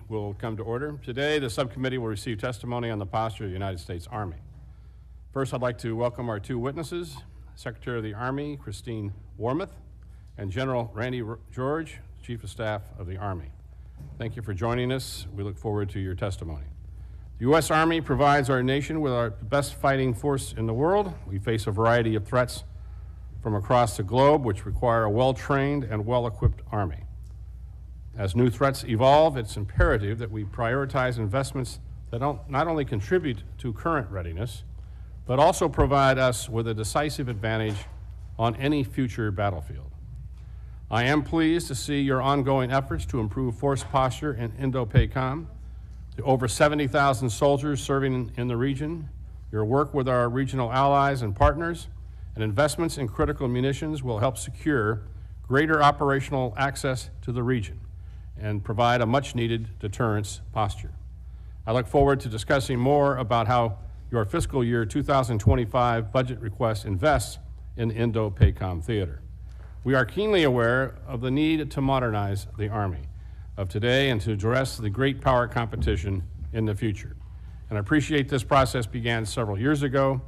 Will come to order. Today, the subcommittee will receive testimony on the posture of the United States Army. First, I'd like to welcome our two witnesses, Secretary of the Army, Christine Wormuth, and General Randy George, Chief of Staff of the Army. Thank you for joining us. We look forward to your testimony. The U.S. Army provides our nation with our best fighting force in the world. We face a variety of threats from across the globe, which require a well-trained and well-equipped Army. As new threats evolve, it's imperative that we prioritize investments that not only contribute to current readiness, but also provide us with a decisive advantage on any future battlefield. I am pleased to see your ongoing efforts to improve force posture in Indo-PACOM, the over 70,000 soldiers serving in the region, your work with our regional allies and partners, and investments in critical munitions will help secure greater operational access to the region and provide a much-needed deterrence posture. I look forward to discussing more about how your fiscal year 2025 budget request invests in Indo-PACOM theater. We are keenly aware of the need to modernize the Army of today and to address the great power competition in the future. And I appreciate this process began several years ago.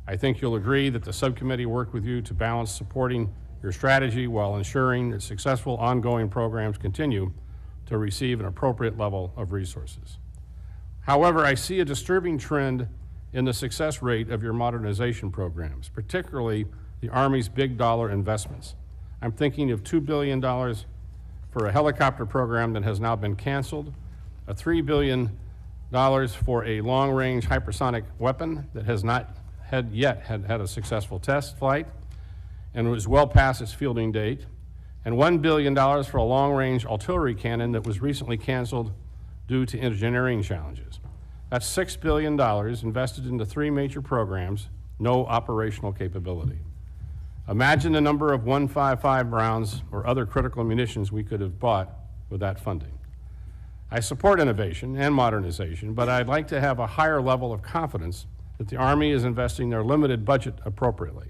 I think you'll agree that the subcommittee worked with you to balance supporting your strategy while ensuring that successful ongoing programs continue to receive an appropriate level of resources. However, I see a disturbing trend in the success rate of your modernization programs, particularly the Army's big dollar investments. I'm thinking of $2 billion for a helicopter program that has now been canceled, a $3 billion for a long-range hypersonic weapon that has not yet had a successful test flight and was well past its fielding date, and $1 billion for a long-range artillery cannon that was recently canceled due to engineering challenges. That's $6 billion invested into three major programs, no operational capability. Imagine the number of 155 rounds or other critical munitions we could have bought with that funding. I support innovation and modernization, but I'd like to have a higher level of confidence that the Army is investing their limited budget appropriately.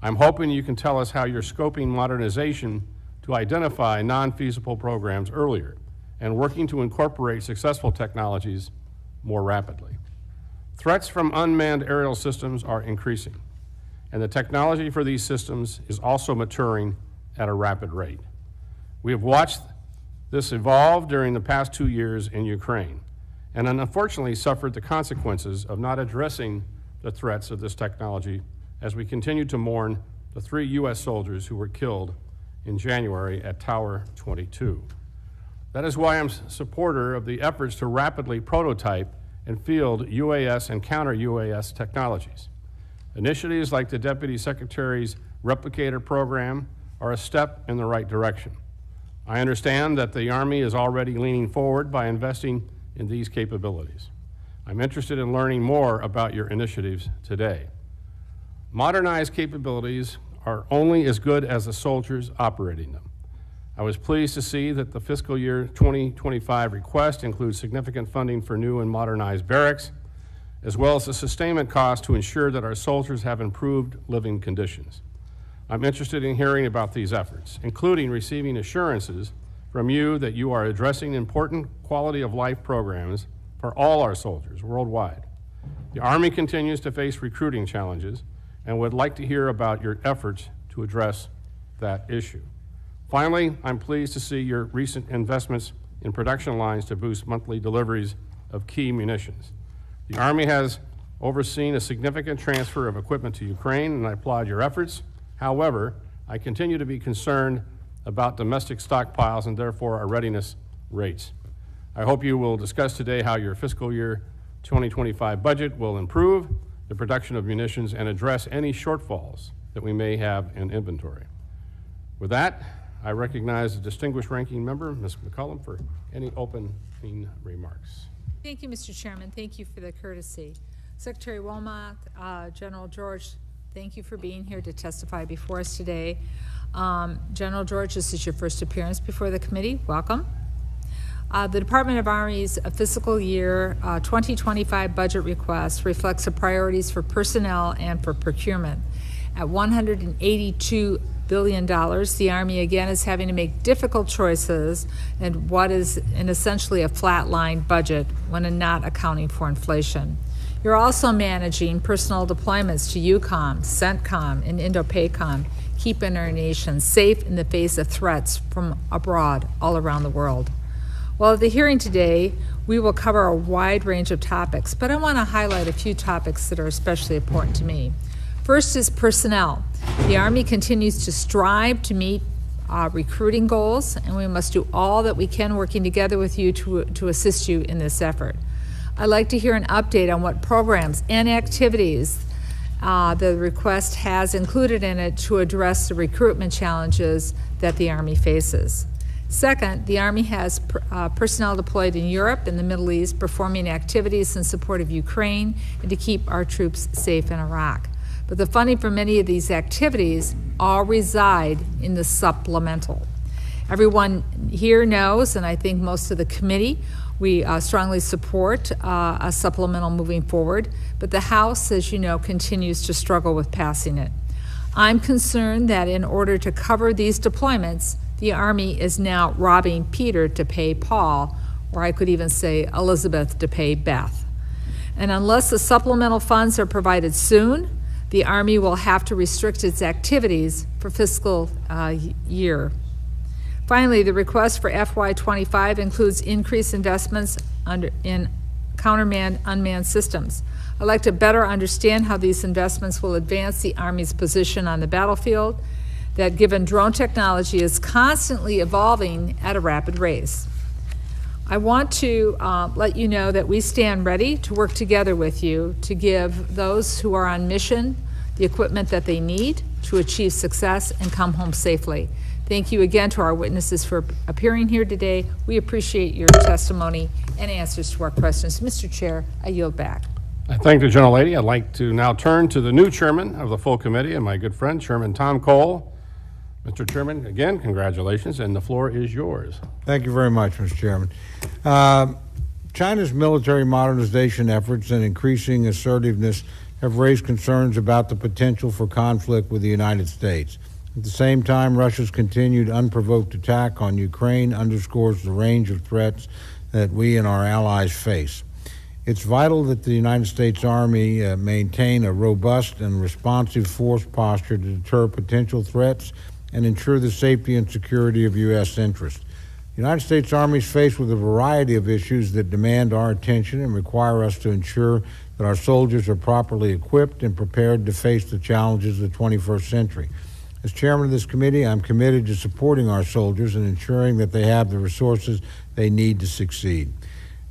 I'm hoping you can tell us how you're scoping modernization to identify non-feasible programs earlier and working to incorporate successful technologies more rapidly. Threats from unmanned aerial systems are increasing, and the technology for these systems is also maturing at a rapid rate. We have watched this evolve during the past 2 years in Ukraine, and unfortunately suffered the consequences of not addressing the threats of this technology as we continue to mourn the 3 U.S. soldiers who were killed in January at Tower 22. That is why I'm a supporter of the efforts to rapidly prototype and field UAS and counter-UAS technologies. Initiatives like the Deputy Secretary's Replicator program are a step in the right direction. I understand that the Army is already leaning forward by investing in these capabilities. I'm interested in learning more about your initiatives today. Modernized capabilities are only as good as the soldiers operating them. I was pleased to see that the fiscal year 2025 request includes significant funding for new and modernized barracks, as well as the sustainment cost to ensure that our soldiers have improved living conditions. I'm interested in hearing about these efforts, including receiving assurances from you that you are addressing important quality of life programs for all our soldiers worldwide. The Army continues to face recruiting challenges and would like to hear about your efforts to address that issue. Finally, I'm pleased to see your recent investments in production lines to boost monthly deliveries of key munitions. The Army has overseen a significant transfer of equipment to Ukraine, and I applaud your efforts. However, I continue to be concerned about domestic stockpiles and therefore our readiness rates. I hope you will discuss today how your fiscal year 2025 budget will improve the production of munitions and address any shortfalls that we may have in inventory. With that, I recognize the distinguished ranking member, Ms. McCollum, for any opening remarks. Thank you, Mr. Chairman. Thank you for the courtesy. Secretary Wormuth, General George, thank you for being here to testify before us today. General George, this is your first appearance before the committee. Welcome. The Department of Army's fiscal year 2025 budget request reflects the priorities for personnel and for procurement. At $182 billion, the Army again is having to make difficult choices in what is essentially a flatline budget when not accounting for inflation. You're also managing personnel deployments to EUCOM, CENTCOM, and INDOPACOM, keeping our nation safe in the face of threats from abroad all around the world. Well, at the hearing today, we will cover a wide range of topics, but I want to highlight a few topics that are especially important to me. First is personnel. The Army continues to strive to meet recruiting goals, and we must do all that we can working together with you to assist you in this effort. I'd like to hear an update on what programs and activities the request has included in it to address the recruitment challenges that the Army faces. Second, the Army has personnel deployed in Europe and the Middle East performing activities in support of Ukraine and to keep our troops safe in Iraq. But the funding for many of these activities all reside in the supplemental. Everyone here knows, and I think most of the committee, we strongly support a supplemental moving forward, but the House, as you know, continues to struggle with passing it. I'm concerned that in order to cover these deployments, the Army is now robbing Peter to pay Paul, or I could even say Elizabeth to pay Beth. And unless the supplemental funds are provided soon, the Army will have to restrict its activities for fiscal year. Finally, the request for FY25 includes increased investments in countermanned unmanned systems. I'd like to better understand how these investments will advance the Army's position on the battlefield, that given drone technology is constantly evolving at a rapid rate. I want to let you know that we stand ready to work together with you to give those who are on mission the equipment that they need to achieve success and come home safely. Thank you again to our witnesses for appearing here today. We appreciate your testimony and answers to our questions. Mr. Chair, I yield back. I thank the gentlelady. I'd like to now turn to the new chairman of the full committee and my good friend, Chairman Tom Cole. Mr. Chairman, again, congratulations, and the floor is yours. Thank you very much, Mr. Chairman. China's military modernization efforts and increasing assertiveness have raised concerns about the potential for conflict with the United States. At the same time, Russia's continued unprovoked attack on Ukraine underscores the range of threats that we and our allies face. It's vital that the United States Army maintain a robust and responsive force posture to deter potential threats and ensure the safety and security of U.S. interests. The United States Army is faced with a variety of issues that demand our attention and require us to ensure that our soldiers are properly equipped and prepared to face the challenges of the 21st century. As chairman of this committee, I'm committed to supporting our soldiers and ensuring that they have the resources they need to succeed.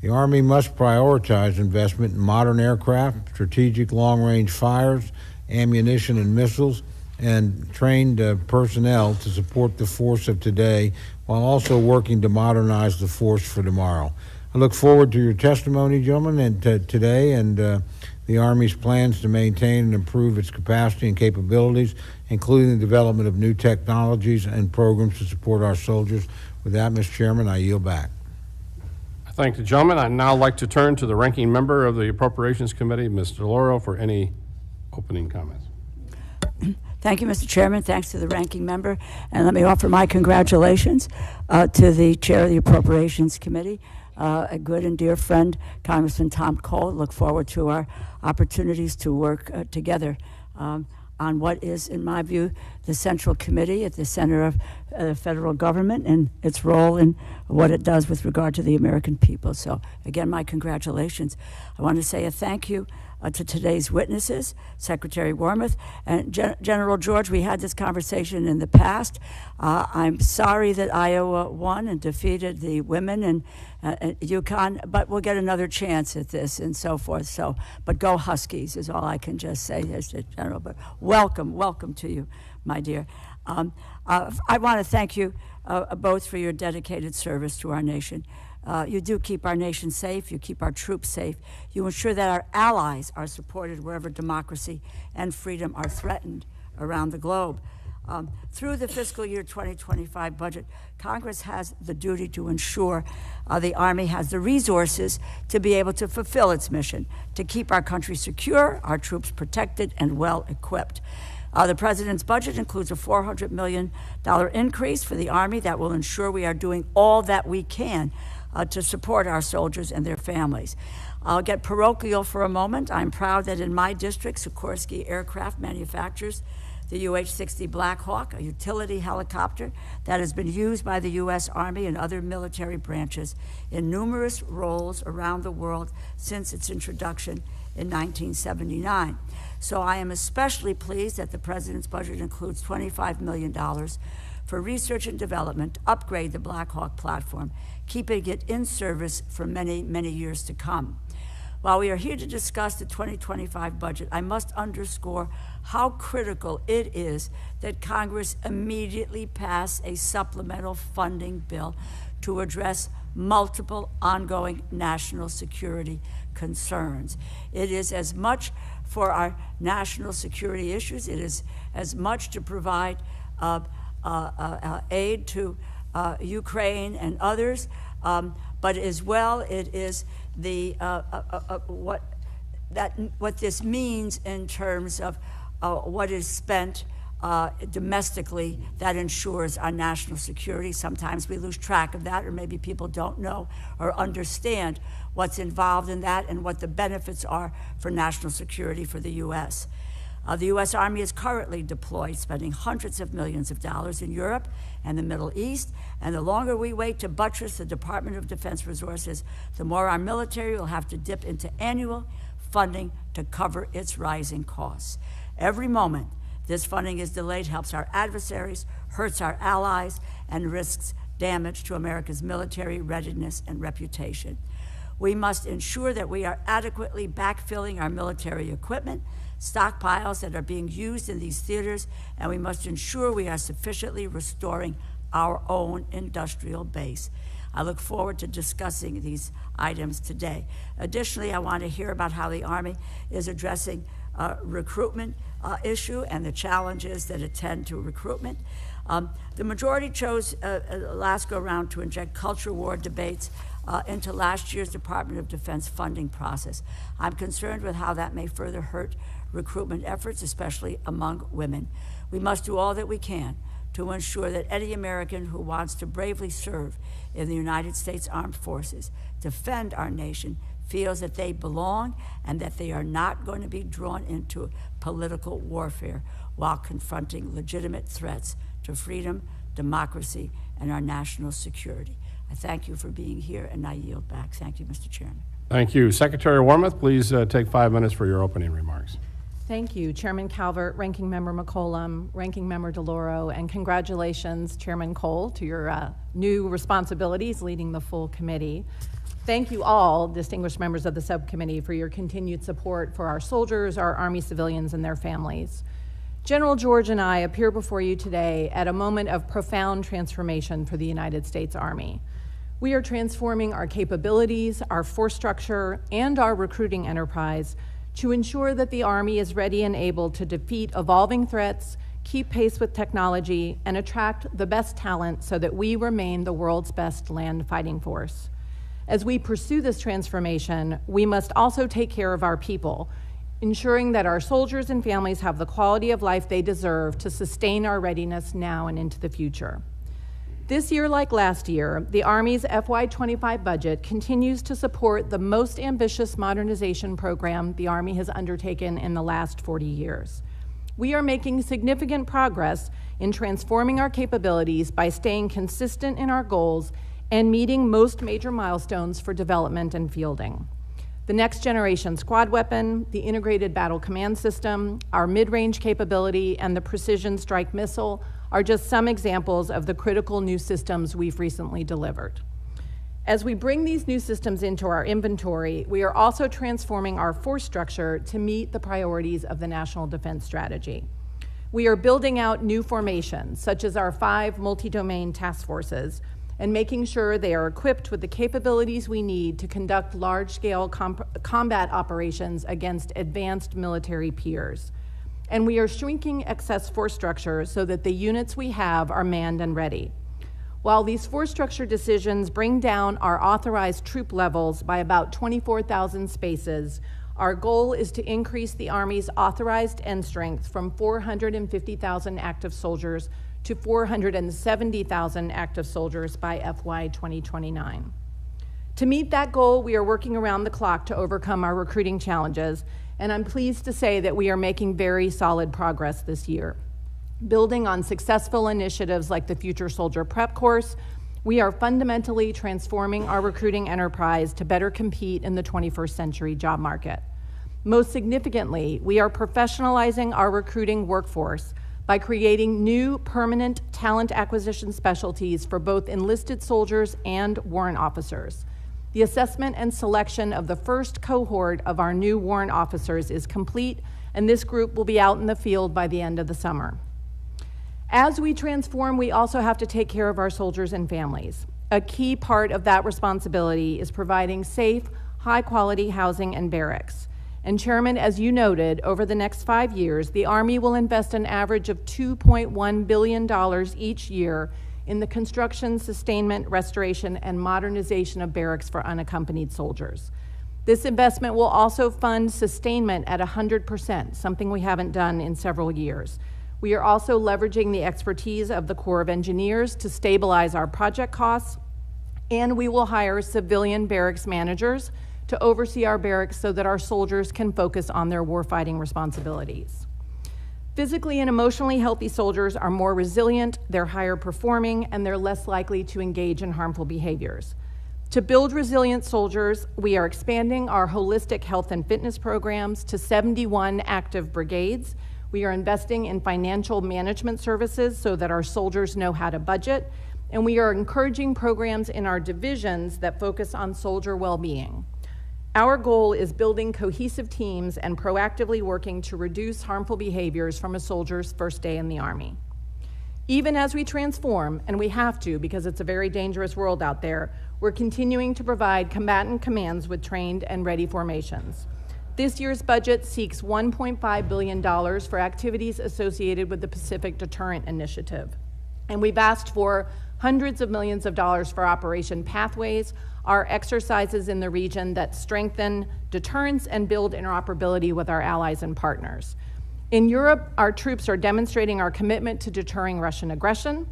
The Army must prioritize investment in modern aircraft, strategic long-range fires, ammunition and missiles, and trained personnel to support the force of today while also working to modernize the force for tomorrow. I look forward to your testimony, gentlemen, and today and the Army's plans to maintain and improve its capacity and capabilities, including the development of new technologies and programs to support our soldiers. With that, Mr. Chairman, I yield back. I thank the gentleman. I'd now like to turn to the ranking member of the Appropriations Committee, Ms. DeLauro, for any opening comments. Thank you, Mr. Chairman. Thanks to the ranking member. And let me offer my congratulations to the chair of the Appropriations Committee, a good and dear friend, Congressman Tom Cole. Look forward to our opportunities to work together on what is, in my view, the central committee at the center of the federal government and its role in what it does with regard to the American people. So, again, my congratulations. I want to say a thank you to today's witnesses, Secretary Wormuth and General George. We had this conversation in the past. I'm sorry that Iowa won and defeated the women in Yukon, but we'll get another chance at this and so forth. So, but go Huskies is all I can just say as the General. But welcome to you, my dear. I want to thank you both for your dedicated service to our nation. You do keep our nation safe, you keep our troops safe, you ensure that our allies are supported wherever democracy and freedom are threatened around the globe. Through the fiscal year 2025 budget, Congress has the duty to ensure the Army has the resources to be able to fulfill its mission, to keep our country secure, our troops protected and well equipped. The President's budget includes a $400 million increase for the Army that will ensure we are doing all that we can to support our soldiers and their families. I'll get parochial for a moment. I'm proud that in my district, Sikorsky Aircraft manufactures the UH-60 Black Hawk, a utility helicopter that has been used by the U.S. Army and other military branches in numerous roles around the world since its introduction in 1979. So I am especially pleased that the President's budget includes $25 million for research and development to upgrade the Black Hawk platform, keeping it in service for many, many years to come. While we are here to discuss the 2025 budget, I must underscore how critical it is that Congress immediately pass a supplemental funding bill to address multiple ongoing national security concerns. It is as much for our national security issues, it is as much to provide aid to Ukraine and others, but as well it is the what this means in terms of what is spent domestically that ensures our national security. Sometimes we lose track of that, or maybe people don't know or understand what's involved in that and what the benefits are for national security for the U.S. The U.S. Army is currently deployed, spending hundreds of millions of dollars in Europe and the Middle East, and the longer we wait to buttress the Department of Defense resources, the more our military will have to dip into annual funding to cover its rising costs. Every moment this funding is delayed helps our adversaries, hurts our allies, and risks damage to America's military readiness and reputation. We must ensure that we are adequately backfilling our military equipment, stockpiles that are being used in these theaters, and we must ensure we are sufficiently restoring our own industrial base. I look forward to discussing these items today. Additionally, I want to hear about how the Army is addressing recruitment issue and the challenges that attend to recruitment. The majority chose last go-round to inject culture war debates into last year's Department of Defense funding process. I'm concerned with how that may further hurt recruitment efforts, especially among women. We must do all that we can to ensure that any American who wants to bravely serve in the United States Armed Forces, defend our nation, feels that they belong and that they are not going to be drawn into political warfare while confronting legitimate threats to freedom, democracy, and our national security. I thank you for being here, and I yield back. Thank you, Mr. Chairman. Thank you. Secretary Wormuth, please take 5 minutes for your opening remarks. Thank you, Chairman Calvert, Ranking Member McCollum, Ranking Member DeLauro, and congratulations, Chairman Cole, to your new responsibilities leading the full committee. Thank you all, distinguished members of the subcommittee, for your continued support for our soldiers, our Army civilians, and their families. General George and I appear before you today at a moment of profound transformation for the United States Army. We are transforming our capabilities, our force structure, and our recruiting enterprise to ensure that the Army is ready and able to defeat evolving threats, keep pace with technology, and attract the best talent so that we remain the world's best land fighting force. As we pursue this transformation, we must also take care of our people, ensuring that our soldiers and families have the quality of life they deserve to sustain our readiness now and into the future. This year, like last year, the Army's FY25 budget continues to support the most ambitious modernization program the Army has undertaken in the last 40 years. We are making significant progress in transforming our capabilities by staying consistent in our goals and meeting most major milestones for development and fielding. The Next Generation Squad Weapon, the Integrated Battle Command System, our mid-range capability, and the Precision Strike Missile are just some examples of the critical new systems we've recently delivered. As we bring these new systems into our inventory, we are also transforming our force structure to meet the priorities of the National Defense Strategy. We are building out new formations, such as our 5 multi-domain task forces, and making sure they are equipped with the capabilities we need to conduct large-scale combat operations against advanced military peers. And we are shrinking excess force structure so that the units we have are manned and ready. While these force structure decisions bring down our authorized troop levels by about 24,000 spaces, Our goal is to increase the Army's authorized end strength from 450,000 active soldiers to 470,000 active soldiers by FY 2029. To meet that goal, we are working around the clock to overcome our recruiting challenges, and I'm pleased to say that we are making very solid progress this year. Building on successful initiatives like the Future Soldier Prep Course, we are fundamentally transforming our recruiting enterprise to better compete in the 21st century job market. Most significantly, we are professionalizing our recruiting workforce by creating new permanent talent acquisition specialties for both enlisted soldiers and warrant officers. The assessment and selection of the first cohort of our new warrant officers is complete, and this group will be out in the field by the end of the summer. As we transform, we also have to take care of our soldiers and families. A key part of that responsibility is providing safe, high-quality housing and barracks. And Chairman, as you noted, over the next 5 years, the Army will invest an average of $2.1 billion each year in the construction, sustainment, restoration, and modernization of barracks for unaccompanied soldiers. This investment will also fund sustainment at 100%, something we haven't done in several years. We are also leveraging the expertise of the Corps of Engineers to stabilize our project costs, and we will hire civilian barracks managers to oversee our barracks so that our soldiers can focus on their warfighting responsibilities. Physically and emotionally healthy soldiers are more resilient, they're higher performing, and they're less likely to engage in harmful behaviors. To build resilient soldiers, we are expanding our holistic health and fitness programs to 71 active brigades. We are investing in financial management services so that our soldiers know how to budget, and we are encouraging programs in our divisions that focus on soldier well-being. Our goal is building cohesive teams and proactively working to reduce harmful behaviors from a soldier's first day in the Army. Even as we transform, and we have to because it's a very dangerous world out there, we're continuing to provide combatant commands with trained and ready formations. This year's budget seeks $1.5 billion for activities associated with the Pacific Deterrent Initiative. And we've asked for hundreds of millions of dollars for Operation Pathways, our exercises in the region that strengthen deterrence and build interoperability with our allies and partners. In Europe, our troops are demonstrating our commitment to deterring Russian aggression.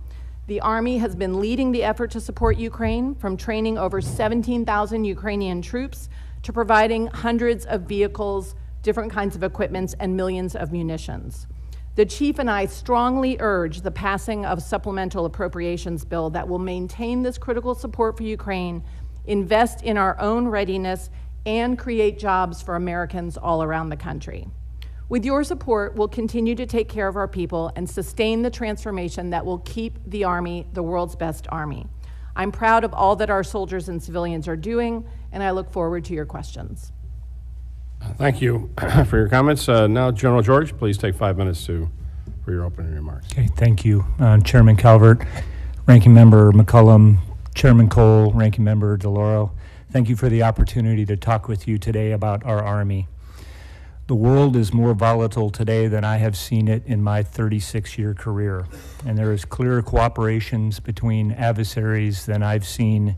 The Army has been leading the effort to support Ukraine, from training over 17,000 Ukrainian troops to providing hundreds of vehicles, different kinds of equipments, and millions of munitions. The Chief and I strongly urge the passing of supplemental appropriations bill that will maintain this critical support for Ukraine, invest in our own readiness, and create jobs for Americans all around the country. With your support, we'll continue to take care of our people and sustain the transformation that will keep the Army the world's best Army. I'm proud of all that our soldiers and civilians are doing, and I look forward to your questions. Thank you for your comments. Now, General George, please take 5 minutes for your opening remarks. Okay, thank you, Chairman Calvert, Ranking Member McCollum, Chairman Cole, Ranking Member DeLauro. Thank you for the opportunity to talk with you today about our Army. The world is more volatile today than I have seen it in my 36-year career, and there is clearer cooperations between adversaries than I've seen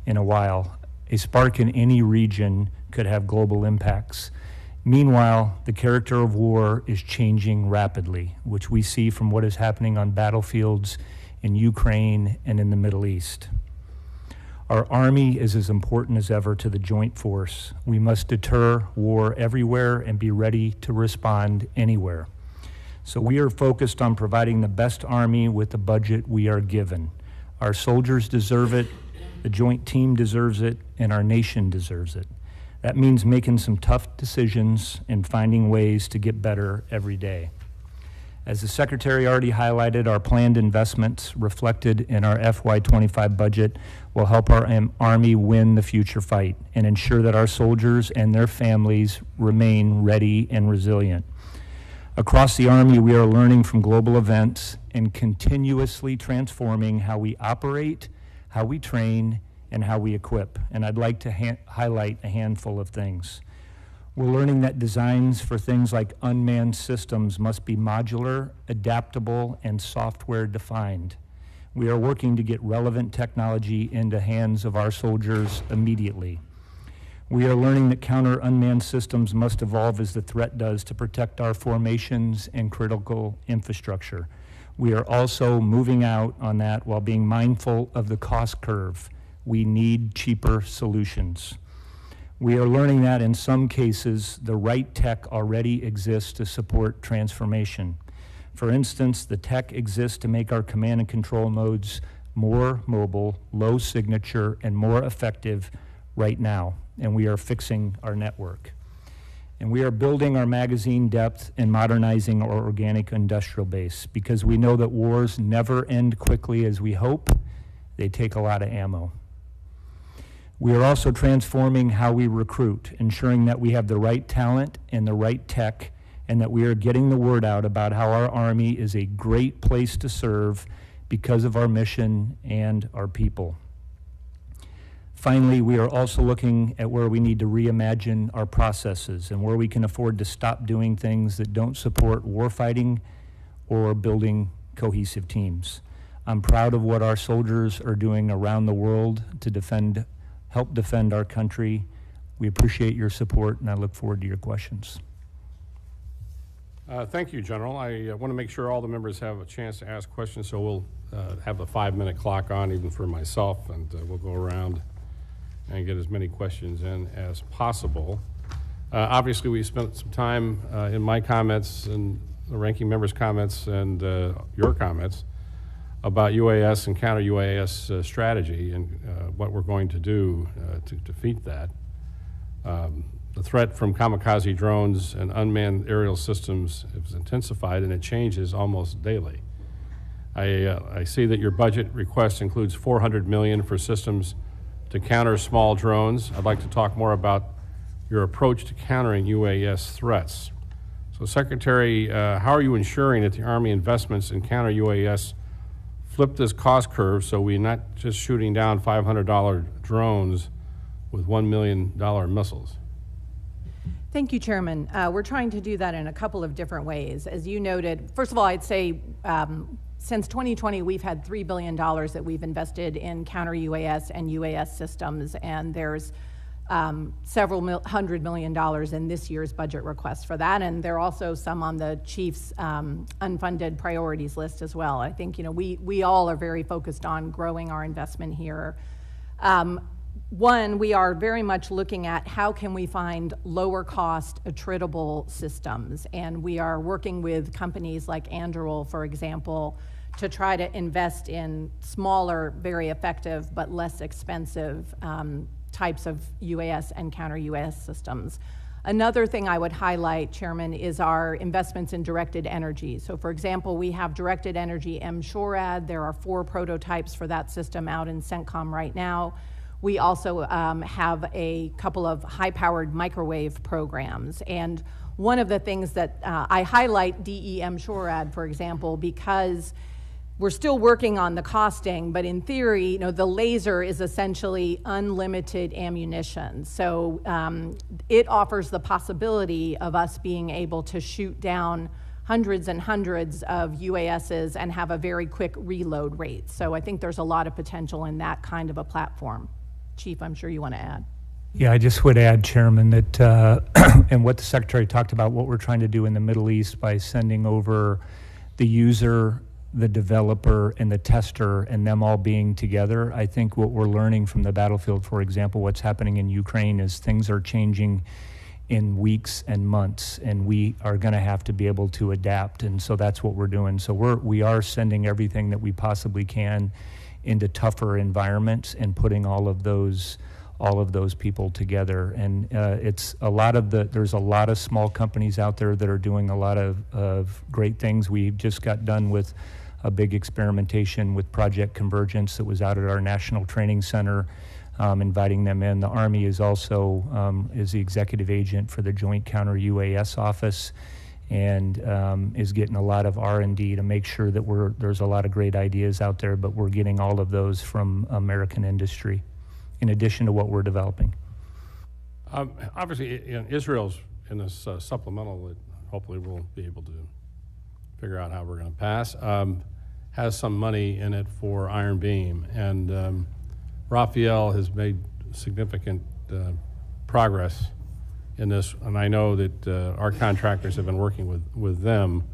in a while. A spark in any region could have global impacts. Meanwhile, the character of war is changing rapidly, which we see from what is happening on battlefields in Ukraine and in the Middle East. Our Army is as important as ever to the joint force. We must deter war everywhere and be ready to respond anywhere. So we are focused on providing the best Army with the budget we are given. Our soldiers deserve it, the joint team deserves it, and our nation deserves it. That means making some tough decisions and finding ways to get better every day. As the Secretary already highlighted, our planned investments reflected in our FY25 budget will help our Army win the future fight and ensure that our soldiers and their families remain ready and resilient. Across the Army, we are learning from global events and continuously transforming how we operate, how we train, and how we equip. And I'd like to highlight a handful of things. We're learning that designs for things like unmanned systems must be modular, adaptable, and software defined. We are working to get relevant technology into hands of our soldiers immediately. We are learning that counter unmanned systems must evolve as the threat does to protect our formations and critical infrastructure. We are also moving out on that while being mindful of the cost curve. We need cheaper solutions. We are learning that in some cases, the right tech already exists to support transformation. For instance, the tech exists to make our command and control nodes more mobile, low signature, and more effective right now, and we are fixing our network. And we are building our magazine depth and modernizing our organic industrial base because we know that wars never end quickly as we hope. They take a lot of ammo. We are also transforming how we recruit, ensuring that we have the right talent and the right tech, and that we are getting the word out about how our Army is a great place to serve because of our mission and our people. Finally, we are also looking at where we need to reimagine our processes and where we can afford to stop doing things that don't support warfighting or building cohesive teams. I'm proud of what our soldiers are doing around the world to help defend our country. We appreciate your support, and I look forward to your questions. Thank you, General. I want to make sure all the members have a chance to ask questions, so we'll have a 5-minute clock on, even for myself, and we'll go around and get as many questions in as possible. Obviously, we spent some time in my comments and the ranking member's comments and your comments about UAS and counter-UAS strategy and what we're going to do to defeat that. The threat from kamikaze drones and unmanned aerial systems has intensified, and it changes almost daily. I see that your budget request includes $400 million for systems to counter small drones. I'd like to talk more about your approach to countering UAS threats. So, Secretary, how are you ensuring that the Army investments in counter UAS flip this cost curve so we're not just shooting down $500 drones with $1 million missiles? Thank you, Chairman. We're trying to do that in a couple of different ways. As you noted, first of all, I'd say since 2020, we've had $3 billion that we've invested in counter-UAS and UAS systems, and there's several $100 million in this year's budget request for that, and there are also some on the Chief's unfunded priorities list as well. I think, we all are very focused on growing our investment here. One, we are very much looking at how can we find lower cost attritable systems, and we are working with companies like Anduril, for example, to try to invest in smaller, very effective, but less expensive types of UAS and counter-UAS systems. Another thing I would highlight, Chairman, is our investments in directed energy. So, for example, we have directed energy M-SHORAD. There are 4 prototypes for that system out in CENTCOM right now. We also have a couple of high-powered microwave programs. And one of the things that I highlight DEM SHORAD, for example, because we're still working on the costing, but in theory, the laser is essentially unlimited ammunition. So it offers the possibility of us being able to shoot down hundreds and hundreds of UASs and have a very quick reload rate. So I think there's a lot of potential in that kind of a platform. Chief, I'm sure you want to add. Yeah, I just would add, Chairman, that and what the Secretary talked about, what we're trying to do in the Middle East by sending over the user, the developer, and the tester, and them all being together. I think what we're learning from the battlefield, for example, what's happening in Ukraine, is things are changing in weeks and months, and we are going to have to be able to adapt, and so that's what we're doing. So we are sending everything that we possibly can into tougher environments and putting all of those people together. And there's a lot of small companies out there that are doing a lot of great things. We just got done with a big experimentation with Project Convergence that was out at our National Training Center, inviting them in. The Army is also is the executive agent for the Joint Counter UAS Office, and is getting a lot of R&D to make sure that there's a lot of great ideas out there, but we're getting all of those from American industry, in addition to what we're developing. Obviously, Israel's in this supplemental that hopefully we'll be able to figure out how we're going to pass, has some money in it for Iron Beam, and Raphael has made significant progress in this, and I know that our contractors have been working with them.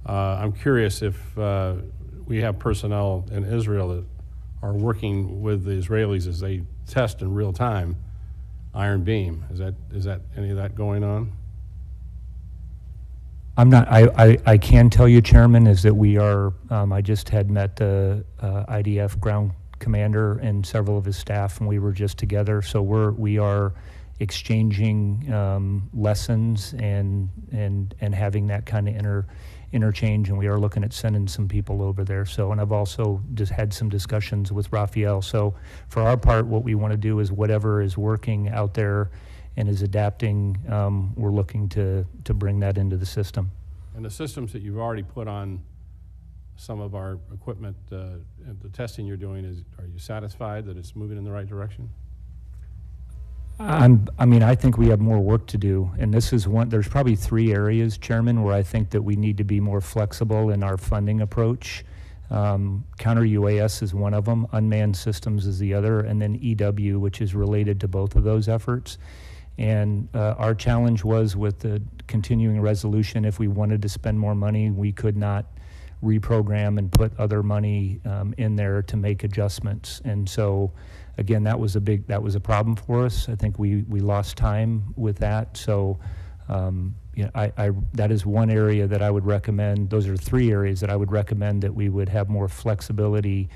I'm curious if we have personnel in Israel that are working with the Israelis as they test in real time iron beam. Is that any of that going on? I'm not, I can tell you, Chairman, is that we are, I just had met the IDF ground commander and several of his staff, and we were just together. So we are exchanging lessons and having that kind of interchange, and we are looking at sending some people over there. So, and I've also just had some discussions with Raphael. So for our part, what we want to do is whatever is working out there and is adapting, we're looking to bring that into the system. And the systems that you've already put on some of our equipment, the testing you're doing, are you satisfied that it's moving in the right direction? I mean, I think we have more work to do, and this is one. There's probably 3 areas, Chairman, where I think that we need to be more flexible in our funding approach. Counter UAS is one of them, unmanned systems is the other, and then EW, which is related to both of those efforts. And our challenge was with the continuing resolution, if we wanted to spend more money, we could not reprogram and put other money in there to make adjustments. And so, again, that was a problem for us. I think we lost time with that. So, that is one area that I would recommend. Those are 3 areas that I would recommend that we would have more flexibility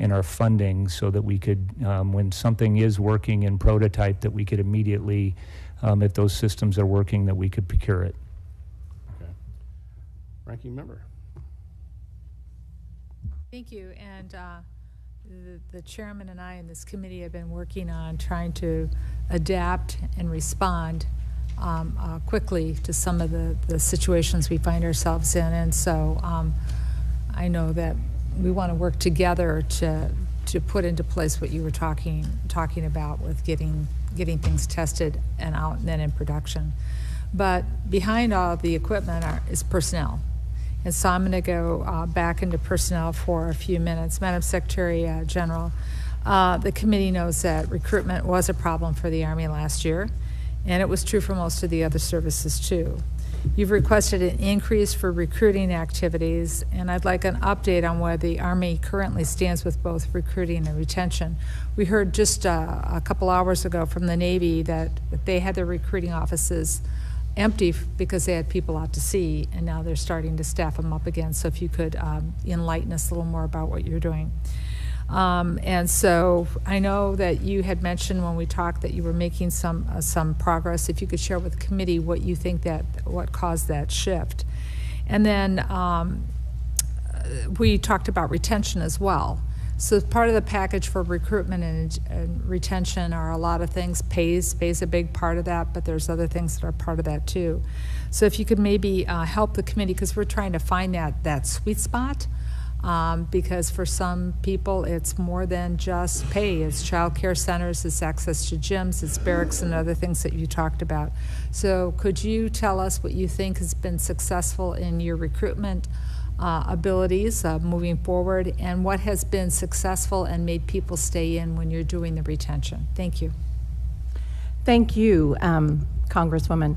in our funding, so that we could, when something is working in prototype, that we could immediately, if those systems are working, that we could procure it. Okay. Ranking member. Thank you. And the chairman and I in this committee have been working on trying to adapt and respond quickly to some of the situations we find ourselves in. And so I know that we want to work together to put into place what you were talking about with getting things tested and out and then in production. But behind all of the equipment is personnel. And so I'm going to go back into personnel for a few minutes. Madam Secretary General, the committee knows that recruitment was a problem for the Army last year, and it was true for most of the other services too. You've requested an increase for recruiting activities, and I'd like an update on where the Army currently stands with both recruiting and retention. We heard just a couple hours ago from the Navy that they had their recruiting offices empty because they had people out to sea, and now they're starting to staff them up again. So if you could enlighten us a little more about what you're doing. And so I know that you had mentioned when we talked that you were making some progress. If you could share with the committee what you think what caused that shift. And then we talked about retention as well. So part of the package for recruitment and retention are a lot of things. Pays a big part of that, but there's other things that are part of that too. So if you could maybe help the committee, because we're trying to find that sweet spot. Because for some people it's more than just pay. It's child care centers, it's access to gyms, it's barracks and other things that you talked about. So could you tell us what you think has been successful in your recruitment abilities moving forward, and what has been successful and made people stay in when you're doing the retention? Thank you. Thank you, Congresswoman.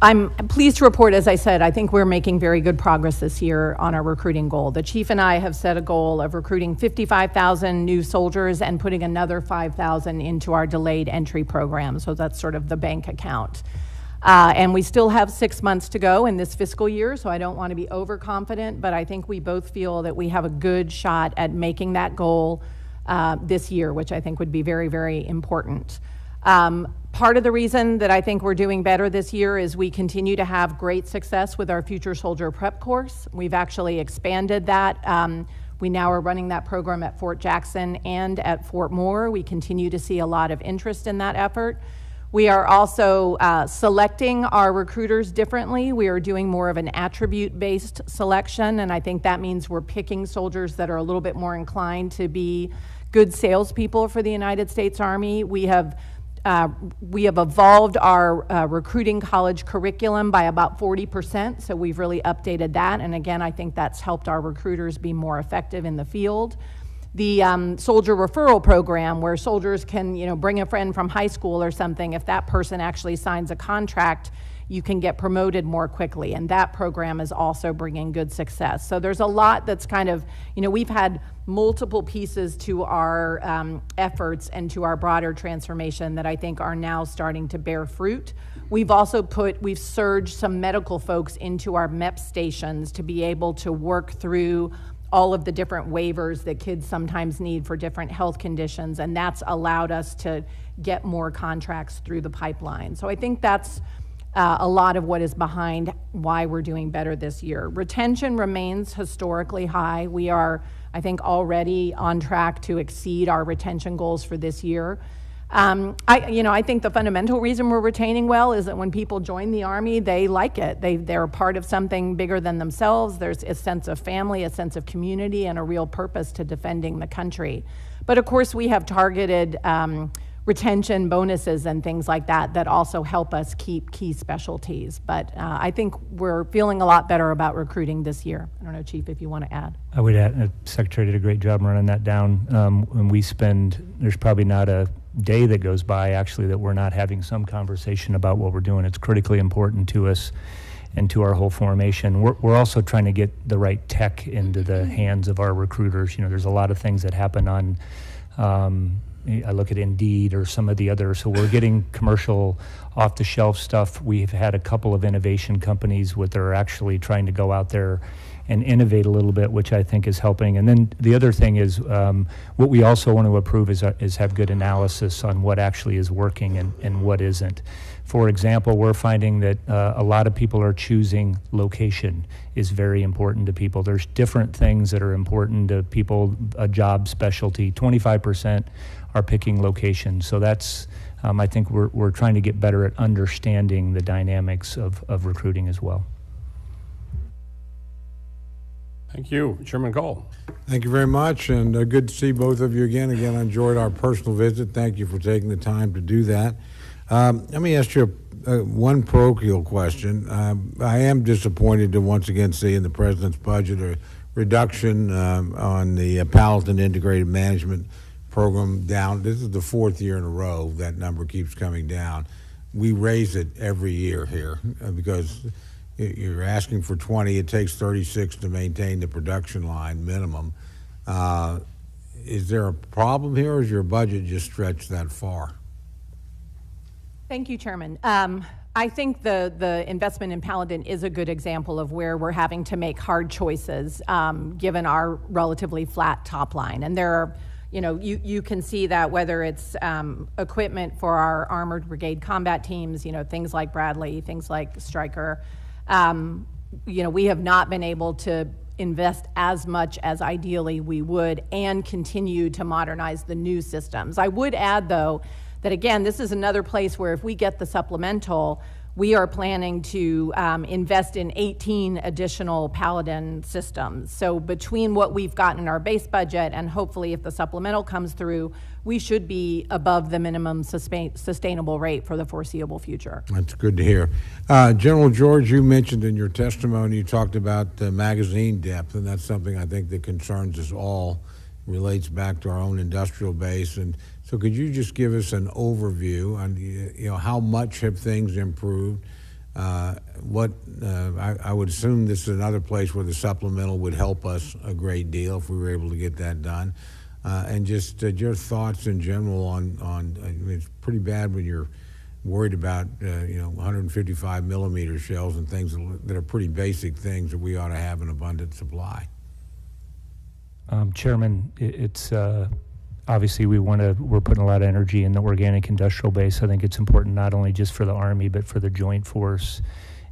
I'm pleased to report, as I said, I think we're making very good progress this year on our recruiting goal. The chief and I have set a goal of recruiting 55,000 new soldiers and putting another 5,000 into our delayed entry program. So that's sort of the bank account. And we still have 6 months to go in this fiscal year, so I don't want to be overconfident, but I think we both feel that we have a good shot at making that goal this year, which I think would be very, very important. Part of the reason that I think we're doing better this year is we continue to have great success with our Future Soldier Prep course. We've actually expanded that. We now are running that program at Fort Jackson and at Fort Moore. We continue to see a lot of interest in that effort. We are also selecting our recruiters differently. We are doing more of an attribute-based selection, and I think that means we're picking soldiers that are a little bit more inclined to be good salespeople for the United States Army. We have evolved our recruiting college curriculum by about 40%, so we've really updated that, and again, I think that's helped our recruiters be more effective in the field. the soldier referral program where soldiers can, bring a friend from high school or something. If that person actually signs a contract, you can get promoted more quickly, and that program is also bringing good success. So there's a lot that's kind of, we've had multiple pieces to our efforts and to our broader transformation that I think are now starting to bear fruit. We've also we've surged some medical folks into our MEP stations to be able to work through all of the different waivers that kids sometimes need for different health conditions, and that's allowed us to get more contracts through the pipeline. So I think that's a lot of what is behind why we're doing better this year. Retention remains historically high. We are, I think, already on track to exceed our retention goals for this year. I think the fundamental reason we're retaining well is that when people join the Army, they like it. They're part of something bigger than themselves. There's a sense of family, a sense of community, and a real purpose to defending the country. But of course, we have targeted retention bonuses and things like that also help us keep key specialties. But I think we're feeling a lot better about recruiting this year. I don't know, Chief, if you want to add. I would add, the Secretary did a great job running that down. When we there's probably not a day that goes by actually that we're not having some conversation about what we're doing. It's critically important to us and to our whole formation. We're also trying to get the right tech into the hands of our recruiters. There's a lot of things that happen on I look at Indeed or some of the others. So we're getting commercial off-the-shelf stuff. We've had a couple of innovation companies that are actually trying to go out there and innovate a little bit, which I think is helping. And then the other thing is what we also want to improve is have good analysis on what actually is working and what isn't. For example, we're finding that a lot of people are choosing location is very important to people. There's different things that are important to people, a job specialty. 25% are picking location. So that's, I think we're trying to get better at understanding the dynamics of recruiting as well. Thank you. Chairman Cole. Thank you very much, and good to see both of you again. Again, I enjoyed our personal visit. Thank you for taking the time to do that. Let me ask you one parochial question. I am disappointed to once again see in the President's budget a reduction on the Paladin Integrated Management Program down. This is the fourth year in a row that number keeps coming down. We raise it every year here because you're asking for 20. It takes 36 to maintain the production line minimum. Is there a problem here, or is your budget just stretched that far? Thank you, Chairman. I think the investment in Paladin is a good example of where we're having to make hard choices given our relatively flat top line. And there are, you can see that whether it's equipment for our armored brigade combat teams, things like Bradley, things like Stryker. We have not been able to invest as much as ideally we would and continue to modernize the new systems. I would add, though, that again, this is another place where if we get the supplemental, we are planning to invest in 18 additional Paladin systems. So between what we've got in our base budget and hopefully if the supplemental comes through, we should be above the minimum sustainable rate for the foreseeable future. That's good to hear. General George, you mentioned in your testimony, you talked about magazine depth, and that's something I think that concerns us all, relates back to our own industrial base. And so could you just give us an overview on how much have things improved? I would assume this is another place where the supplemental would help us a great deal if we were able to get that done. And just your thoughts in general on I mean, it's pretty bad when you're worried about 155 millimeter shells and things that are pretty basic things that we ought to have an abundant supply. Chairman, it's obviously we're putting a lot of energy in the organic industrial base. I think it's important not only just for the Army but for the Joint Force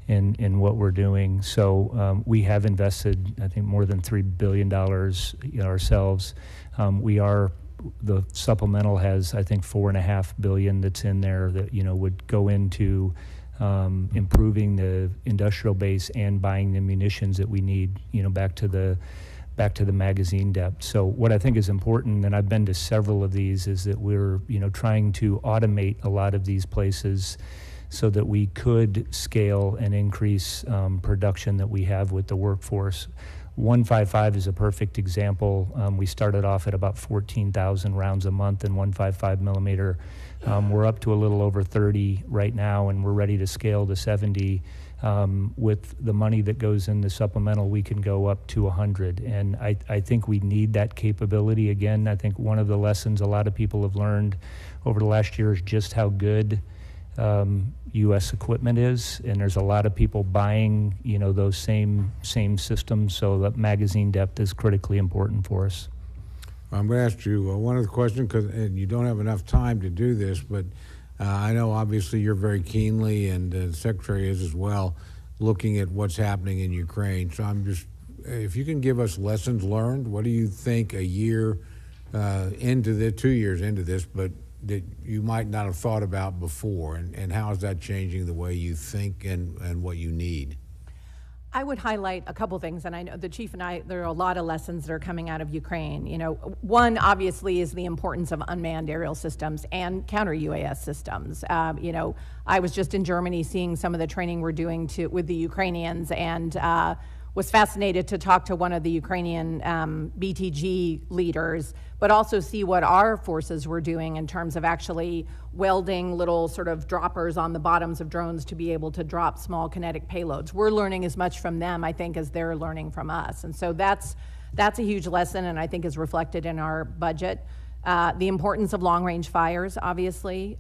in what we're doing. So we have invested, I think, more than $3 billion ourselves. The supplemental has, I think, $4.5 billion that's in there that would go into improving the industrial base and buying the munitions that we need, back to the magazine depth. So what I think is important, and I've been to several of these, is that we're trying to automate a lot of these places so that we could scale and increase production that we have with the workforce. 155 is a perfect example. We started off at about 14,000 rounds a month in 155 millimeter. We're up to a little over 30 right now, and we're ready to scale to 70. With the money that goes in the supplemental, we can go up to 100. And I think we need that capability. Again, I think one of the lessons a lot of people have learned over the last year is just how good U.S. equipment is, and there's a lot of people buying, those same systems, so that magazine depth is critically important for us. I'm going to ask you one other question, because you don't have enough time to do this, but I know obviously you're very keenly, and the Secretary is as well, looking at what's happening in Ukraine. So I'm just, if you can give us lessons learned, what do you think a year into the 2 years into this, but that you might not have thought about before, and how is that changing the way you think and what you need? I would highlight a couple things, and I know the Chief and I, there are a lot of lessons that are coming out of Ukraine. One obviously is the importance of unmanned aerial systems and counter-UAS systems. I was just in Germany seeing some of the training we're doing with the Ukrainians, and was fascinated to talk to one of the Ukrainian BTG leaders, but also see what our forces were doing in terms of actually welding little sort of droppers on the bottoms of drones to be able to drop small kinetic payloads. We're learning as much from them, I think, as they're learning from us. And so that's a huge lesson, and I think is reflected in our budget. The importance of long-range fires, obviously,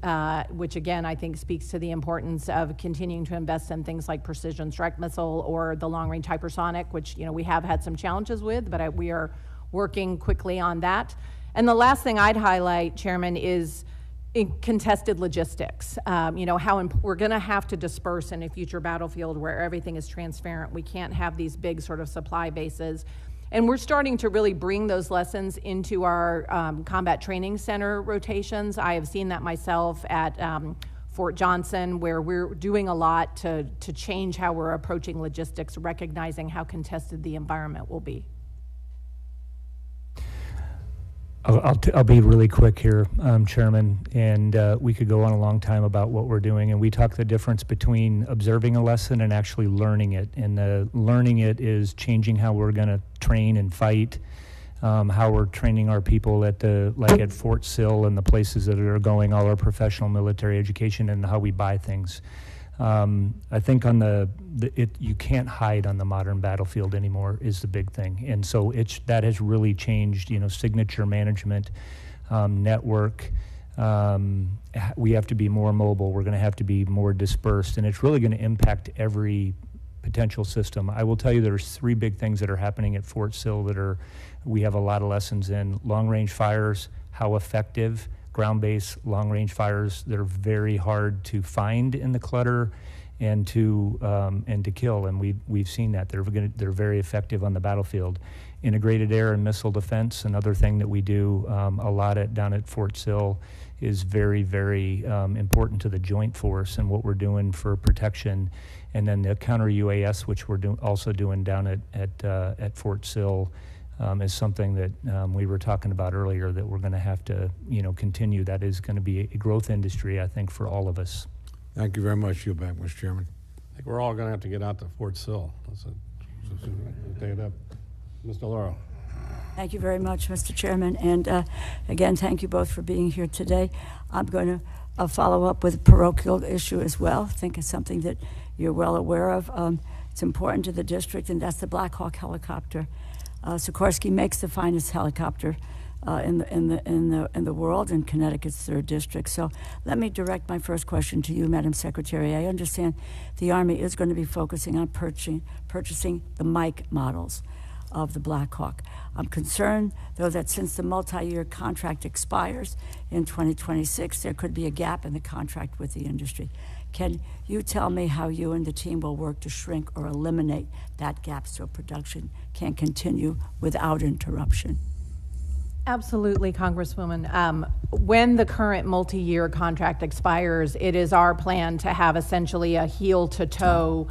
which again, I think speaks to the importance of continuing to invest in things like precision strike missile or the long-range hypersonic, which we have had some challenges with, but we are working quickly on that. And the last thing I'd highlight, Chairman, is in contested logistics. How we're going to have to disperse in a future battlefield where everything is transparent. We can't have these big sort of supply bases. And we're starting to really bring those lessons into our combat training center rotations. I have seen that myself at Fort Johnson, where we're doing a lot to change how we're approaching logistics, recognizing how contested the environment will be. I'll be really quick here, Chairman, and we could go on a long time about what we're doing, and we talk the difference between observing a lesson and actually learning it. And learning it is changing how we're going to train and fight, how we're training our people at at Fort Sill and the places that are going, all our professional military education, and how we buy things. I think on you can't hide on the modern battlefield anymore is the big thing, and so that has really changed. Signature management, network. We have to be more mobile. We're going to have to be more dispersed, and it's really going to impact every potential system. I will tell you there's three big things that are happening at Fort Sill that we have a lot of lessons in: long-range fires, how effective. Ground-based long-range fires that are very hard to find in the clutter and to kill, and we've seen that they're very effective on the battlefield. Integrated air and missile defense, another thing that we do a lot down at Fort Sill, is very, very important to the Joint Force and what we're doing for protection. And then the counter UAS, which we're also doing down at Fort Sill. Is something that we were talking about earlier that we're going to have to, continue. That is going to be a growth industry, I think, for all of us. Thank you very much. You're back, Mr. Chairman. I think we're all going to have to get out to Fort Sill. Take it up. Ms. DeLauro. Thank you very much, Mr. Chairman. And again, thank you both for being here today. I'm going to follow up with a parochial issue as well. I think it's something that you're well aware of. It's important to the district, and that's the Black Hawk helicopter. Sikorsky makes the finest helicopter in the world, in Connecticut's 3rd district. So let me direct my first question to you, Madam Secretary. I understand the Army is going to be focusing on purchasing the Mike models of the Black Hawk. I'm concerned, though, that since the multi-year contract expires in 2026, there could be a gap in the contract with the industry. Can you tell me how you and the team will work to shrink or eliminate that gap so production can continue without interruption? Absolutely, Congresswoman. When the current multi-year contract expires, it is our plan to have essentially a heel-to-toe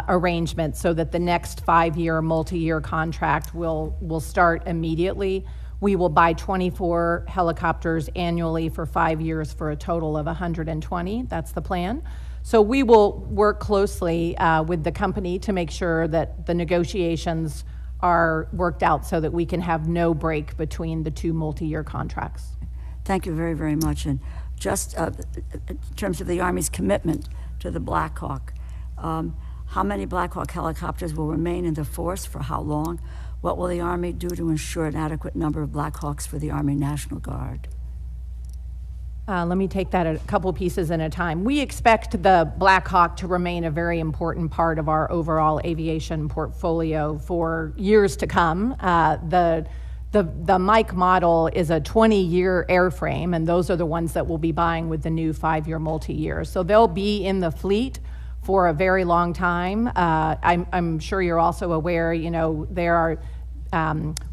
arrangement so that the next 5-year multi-year contract will start immediately. We will buy 24 helicopters annually for 5 years for a total of 120. That's the plan. So we will work closely with the company to make sure that the negotiations are worked out so that we can have no break between the two multi-year contracts. Thank you very, very much. And just in terms of the Army's commitment to the Black Hawk, how many Black Hawk helicopters will remain in the force for how long? What will the Army do to ensure an adequate number of Black Hawks for the Army National Guard? Let me take that a couple pieces at a time. We expect the Black Hawk to remain a very important part of our overall aviation portfolio for years to come. The Mike model is a 20-year airframe, and those are the ones that we'll be buying with the new 5-year multi-year. So they'll be in the fleet for a very long time. I'm sure you're also aware, there are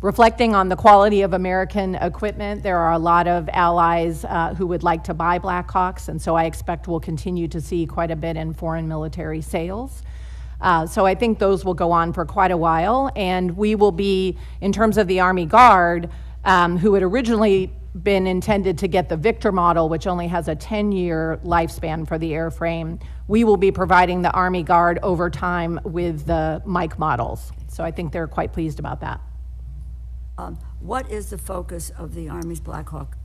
reflecting on the quality of American equipment, there are a lot of allies who would like to buy Black Hawks, and so I expect we'll continue to see quite a bit in foreign military sales. So I think those will go on for quite a while, and we will be, in terms of the Army Guard, who had originally been intended to get the Victor model, which only has a 10-year lifespan for the airframe, we will be providing the Army Guard over time with the Mike models. So I think they're quite pleased about that. What is the focus of the Army's Black Hawk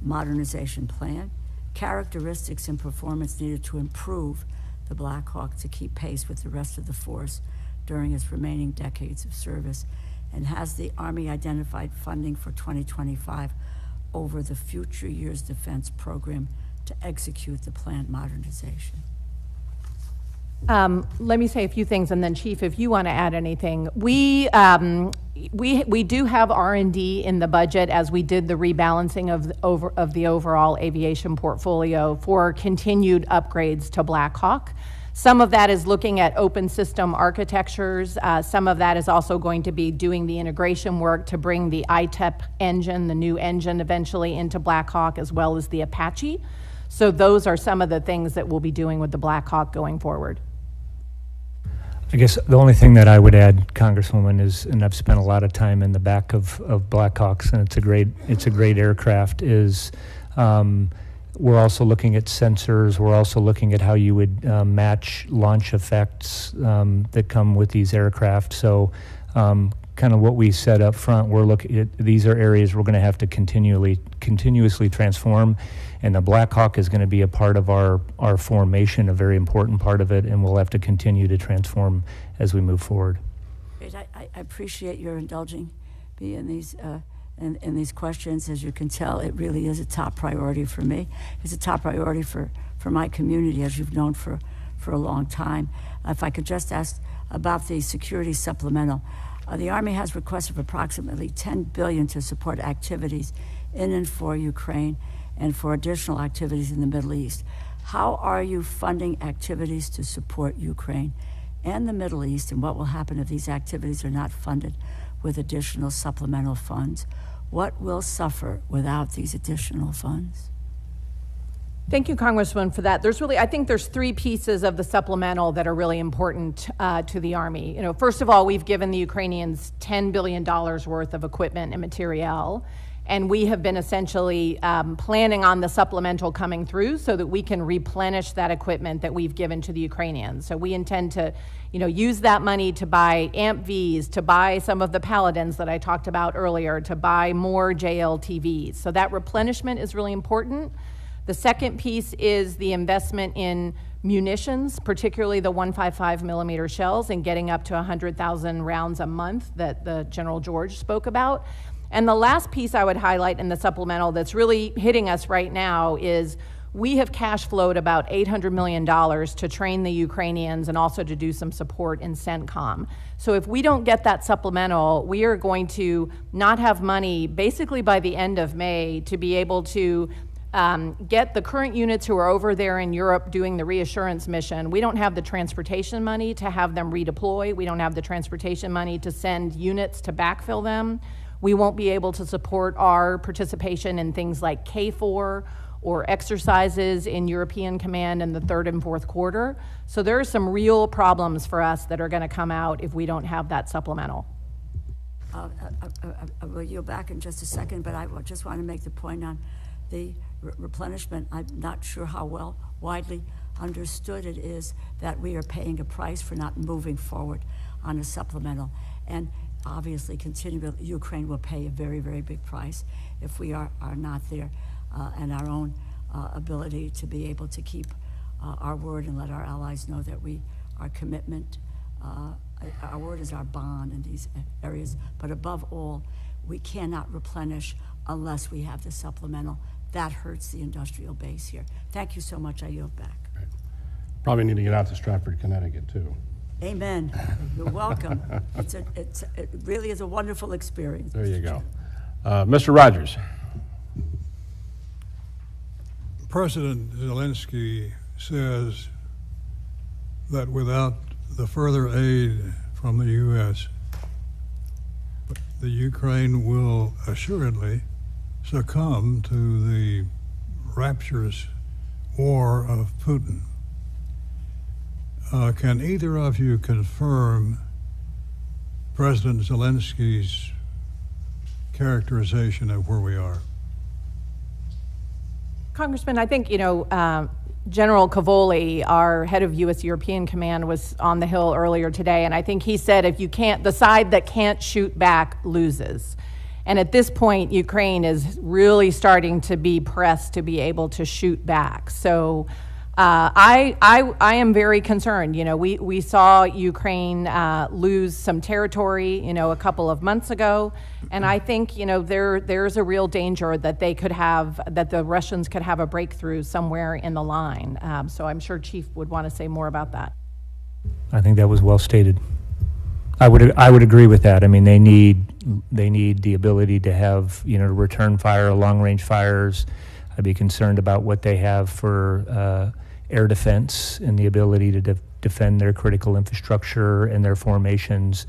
modernization plan? Characteristics and performance needed to improve the Black Hawk to keep pace with the rest of the force during its remaining decades of service? And has the Army identified funding for 2025 over the future years defense program to execute the planned modernization? Let me say a few things, and then Chief, if you want to add anything. We do have R&D in the budget as we did the rebalancing of the overall aviation portfolio for continued upgrades to Black Hawk. Some of that is looking at open system architectures. Some of that is also going to be doing the integration work to bring the ITEP engine, the new engine eventually, into Black Hawk, as well as the Apache. So those are some of the things that we'll be doing with the Black Hawk going forward. I guess the only thing that I would add, Congresswoman, is, and I've spent a lot of time in the back of Black Hawks, and it's a great aircraft, is we're also looking at sensors. We're also looking at how you would match launch effects that come with these aircraft. So kind of what we said up front, we're looking at, these are areas we're going to have to continuously transform, and the Black Hawk is going to be a part of our formation, a very important part of it, and we'll have to continue to transform as we move forward. Great. I appreciate your indulging me in these in these questions. As you can tell, it really is a top priority for me. It's a top priority for my community, as you've known for a long time. If I could just ask about the security supplemental. The Army has requested approximately $10 billion to support activities in and for Ukraine and for additional activities in the Middle East. How are you funding activities to support Ukraine and the Middle East, and what will happen if these activities are not funded with additional supplemental funds? What will suffer without these additional funds? Thank you, Congresswoman, for that. I think there's 3 pieces of the supplemental that are really important to the Army. First of all, we've given the Ukrainians $10 billion worth of equipment and materiel, and we have been essentially planning on the supplemental coming through so that we can replenish that equipment that we've given to the Ukrainians. So we intend to, use that money to buy AMP-Vs, to buy some of the Paladins that I talked about earlier, to buy more JLTVs. So that replenishment is really important. The second piece is the investment in munitions, particularly the 155 millimeter shells, and getting up to 100,000 rounds a month that the General George spoke about. And the last piece I would highlight in the supplemental that's really hitting us right now is we have cash flowed about $800 million to train the Ukrainians and also to do some support in CENTCOM. So if we don't get that supplemental, we are going to not have money basically by the end of May to be able to get the current units who are over there in Europe doing the reassurance mission. We don't have the transportation money to have them redeploy. We don't have the transportation money to send units to backfill them. We won't be able to support our participation in things like KFOR or exercises in European Command in the 3rd and 4th quarter. So there are some real problems for us that are going to come out if we don't have that supplemental. I will yield back in just a second, but I just want to make the point on the replenishment. I'm not sure how widely understood it is that we are paying a price for not moving forward on a supplemental. And obviously Ukraine will pay a very, very big price if we are not there, and our own ability to be able to keep our word and let our allies know that our commitment, our word is our bond in these areas. But above all, we cannot replenish unless we have the supplemental. That hurts the industrial base here. Thank you so much. I yield back. Right. Probably need to get out to Stratford, Connecticut, too. Amen. You're welcome. It really is a wonderful experience. There you go. Mr. Rogers. President Zelensky says that without the further aid from the U.S., the Ukraine will assuredly succumb to the rapturous war of Putin. Can either of you confirm President Zelensky's characterization of where we are? Congressman, I think, General Cavoli, our head of U.S. European Command, was on the Hill earlier today, and I think he said the side that can't shoot back loses. And at this point, Ukraine is really starting to be pressed to be able to shoot back. So I am very concerned. We saw Ukraine lose some territory, a couple of months ago, and I think there's a real danger that the Russians could have a breakthrough somewhere in the line. So I'm sure Chief would want to say more about that. I think that was well stated. I would agree with that. I mean, they need the ability to have return fire, long range fires. I'd be concerned about what they have for air defense and the ability to defend their critical infrastructure and their formations,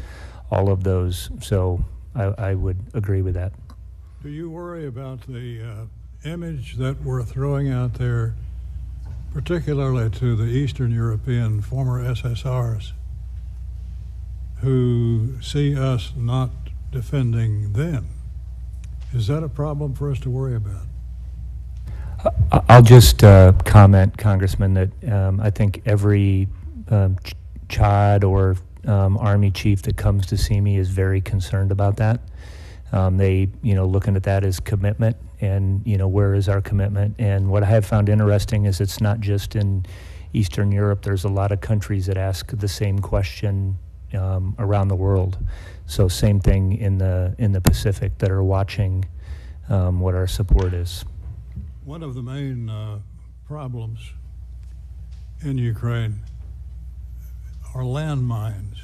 all of those. So I would agree with that. Do you worry about the image that we're throwing out there, particularly to the Eastern European former SSRs, who see us not defending them? Is that a problem for us to worry about? I'll just comment, Congressman, that I think every CHOD or Army chief that comes to see me is very concerned about that. They, looking at that as commitment, and where is our commitment? And what I have found interesting is it's not just in Eastern Europe. There's a lot of countries that ask the same question around the world. So same thing in the Pacific that are watching what our support is. One of the main problems in Ukraine are landmines,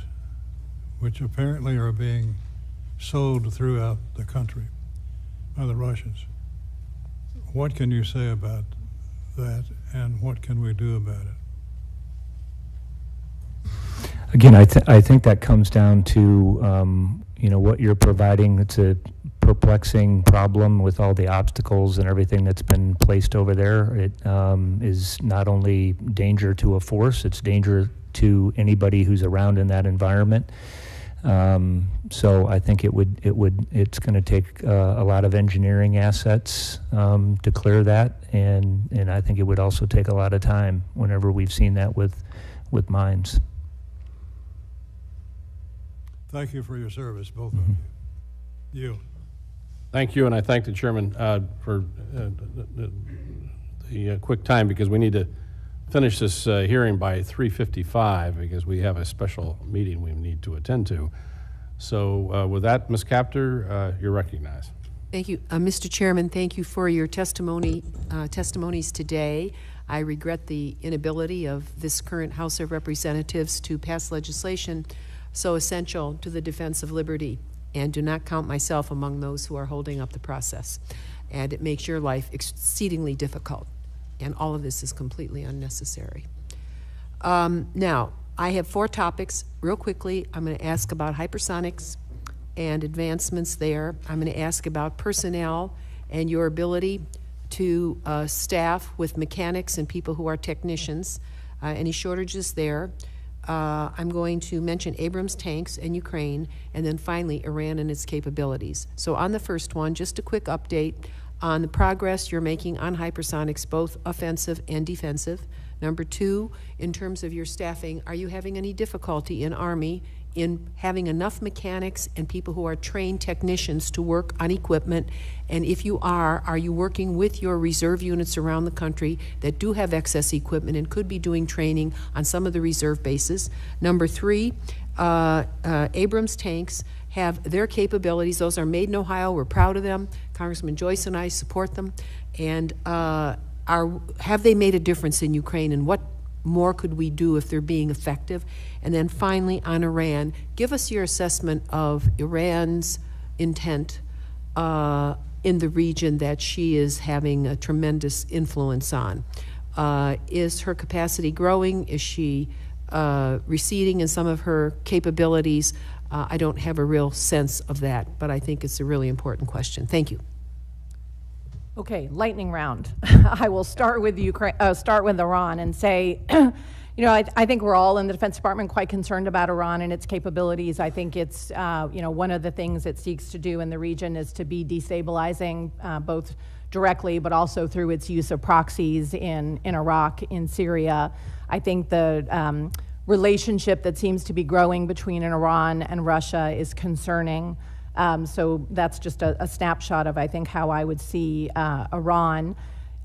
which apparently are being sold throughout the country by the Russians. What can you say about that, and what can we do about it? Again, I think that comes down to what you're providing. It's a perplexing problem with all the obstacles and everything that's been placed over there. It is not only danger to a force; it's danger to anybody who's around in that environment. So I think it's going to take a lot of engineering assets to clear that, and I think it would also take a lot of time. Whenever we've seen that with mines. Thank you for your service, both of you. Thank you, and I thank the chairman for the quick time, because we need to finish this hearing by 3:55 because we have a special meeting we need to attend to. So with that, Ms. Capter, you're recognized. Thank you. Mr. Chairman, thank you for your testimonies today. I regret the inability of this current House of Representatives to pass legislation so essential to the defense of liberty, and do not count myself among those who are holding up the process. And it makes your life exceedingly difficult, and all of this is completely unnecessary. Now, I have 4 topics. Real quickly, I'm going to ask about hypersonics and advancements there. I'm going to ask about personnel and your ability to staff with mechanics and people who are technicians, any shortages there. I'm going to mention Abrams tanks and Ukraine, and then finally Iran and its capabilities. So on the first one, just a quick update on the progress you're making on hypersonics, both offensive and defensive. Number two, in terms of your staffing, are you having any difficulty in Army in having enough mechanics and people who are trained technicians to work on equipment? And if you are you working with your reserve units around the country that do have excess equipment and could be doing training on some of the reserve bases? Number three, Abrams tanks have their capabilities. Those are made in Ohio. We're proud of them. Congressman Joyce and I support them. And have they made a difference in Ukraine, and what more could we do if they're being effective? And then finally, on Iran, give us your assessment of Iran's intent in the region that she is having a tremendous influence on. Is her capacity growing? Is she receding in some of her capabilities? I don't have a real sense of that, but I think it's a really important question. Thank you. Okay, lightning round. I will start with Iran and say, I think we're all in the Defense Department quite concerned about Iran and its capabilities. I think it's, one of the things it seeks to do in the region is to be destabilizing, both directly but also through its use of proxies in Iraq, in Syria. I think the relationship that seems to be growing between Iran and Russia is concerning. So that's just a snapshot of, I think, how I would see Iran.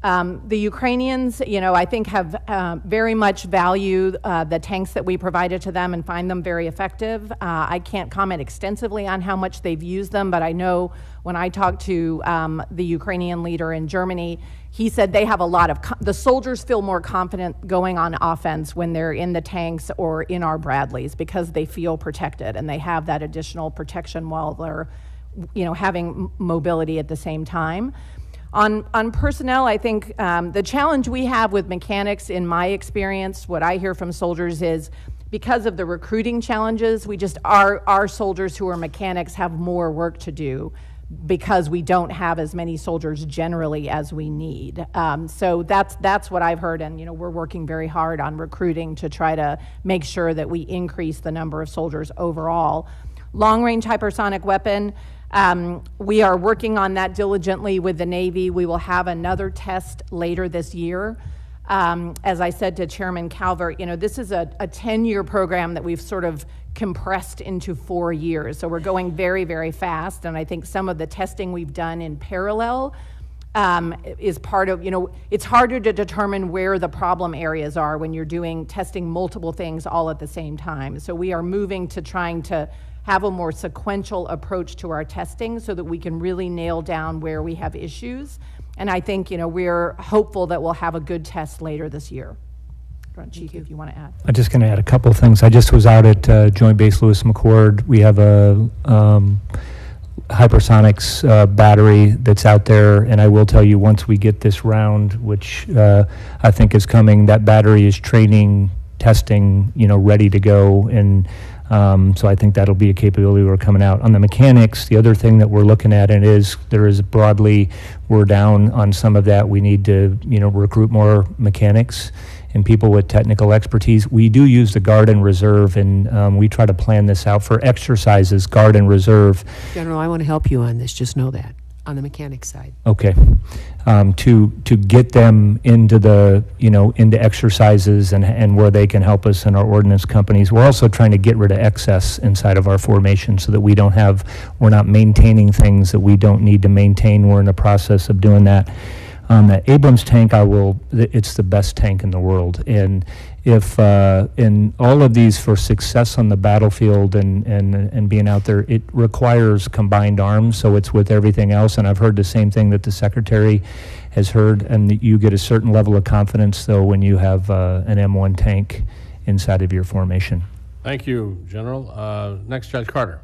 The Ukrainians, I think have very much valued the tanks that we provided to them and find them very effective. I can't comment extensively on how much they've used them, but I know when I talked to the Ukrainian leader in Germany, he said they have a lot of, the soldiers feel more confident going on offense when they're in the tanks or in our Bradleys because they feel protected and they have that additional protection while they're, having mobility at the same time. On personnel, I think the challenge we have with mechanics, in my experience, what I hear from soldiers is because of the recruiting challenges, our soldiers who are mechanics have more work to do because we don't have as many soldiers generally as we need. So that's what I've heard, and we're working very hard on recruiting to try to make sure that we increase the number of soldiers overall. Long-range hypersonic weapon, we are working on that diligently with the Navy. We will have another test later this year. As I said to Chairman Calvert, this is a 10-year program that we've sort of compressed into 4 years. So we're going very, very fast. And I think some of the testing we've done in parallel is part of, it's harder to determine where the problem areas are when you're testing multiple things all at the same time. So we are moving to trying to have a more sequential approach to our testing so that we can really nail down where we have issues. And I think, we're hopeful that we'll have a good test later this year. Chief, if you want to add. I'm just going to add a couple of things. I just was out at Joint Base Lewis McChord. We have a hypersonics battery that's out there, and I will tell you, once we get this round, which I think is coming, that battery is training, testing, ready to go, and so I think that'll be a capability we're coming out. On the mechanics, the other thing that we're looking at, and we're down on some of that. We need to, recruit more mechanics and people with technical expertise. We do use the Guard and Reserve, and we try to plan this out for exercises, Guard and Reserve. General, I want to help you on this, just know that, on the mechanics side. Okay. To get them into into exercises and where they can help us in our ordnance companies. We're also trying to get rid of excess inside of our formation so that we're not maintaining things that we don't need to maintain. We're in the process of doing that. The Abrams tank, it's the best tank in the world. And if in all of these, for success on the battlefield and being out there, it requires combined arms, so it's with everything else. And I've heard the same thing that the Secretary has heard, and you get a certain level of confidence, though, when you have an M1 tank inside of your formation. Thank you, General. Next, Judge Carter.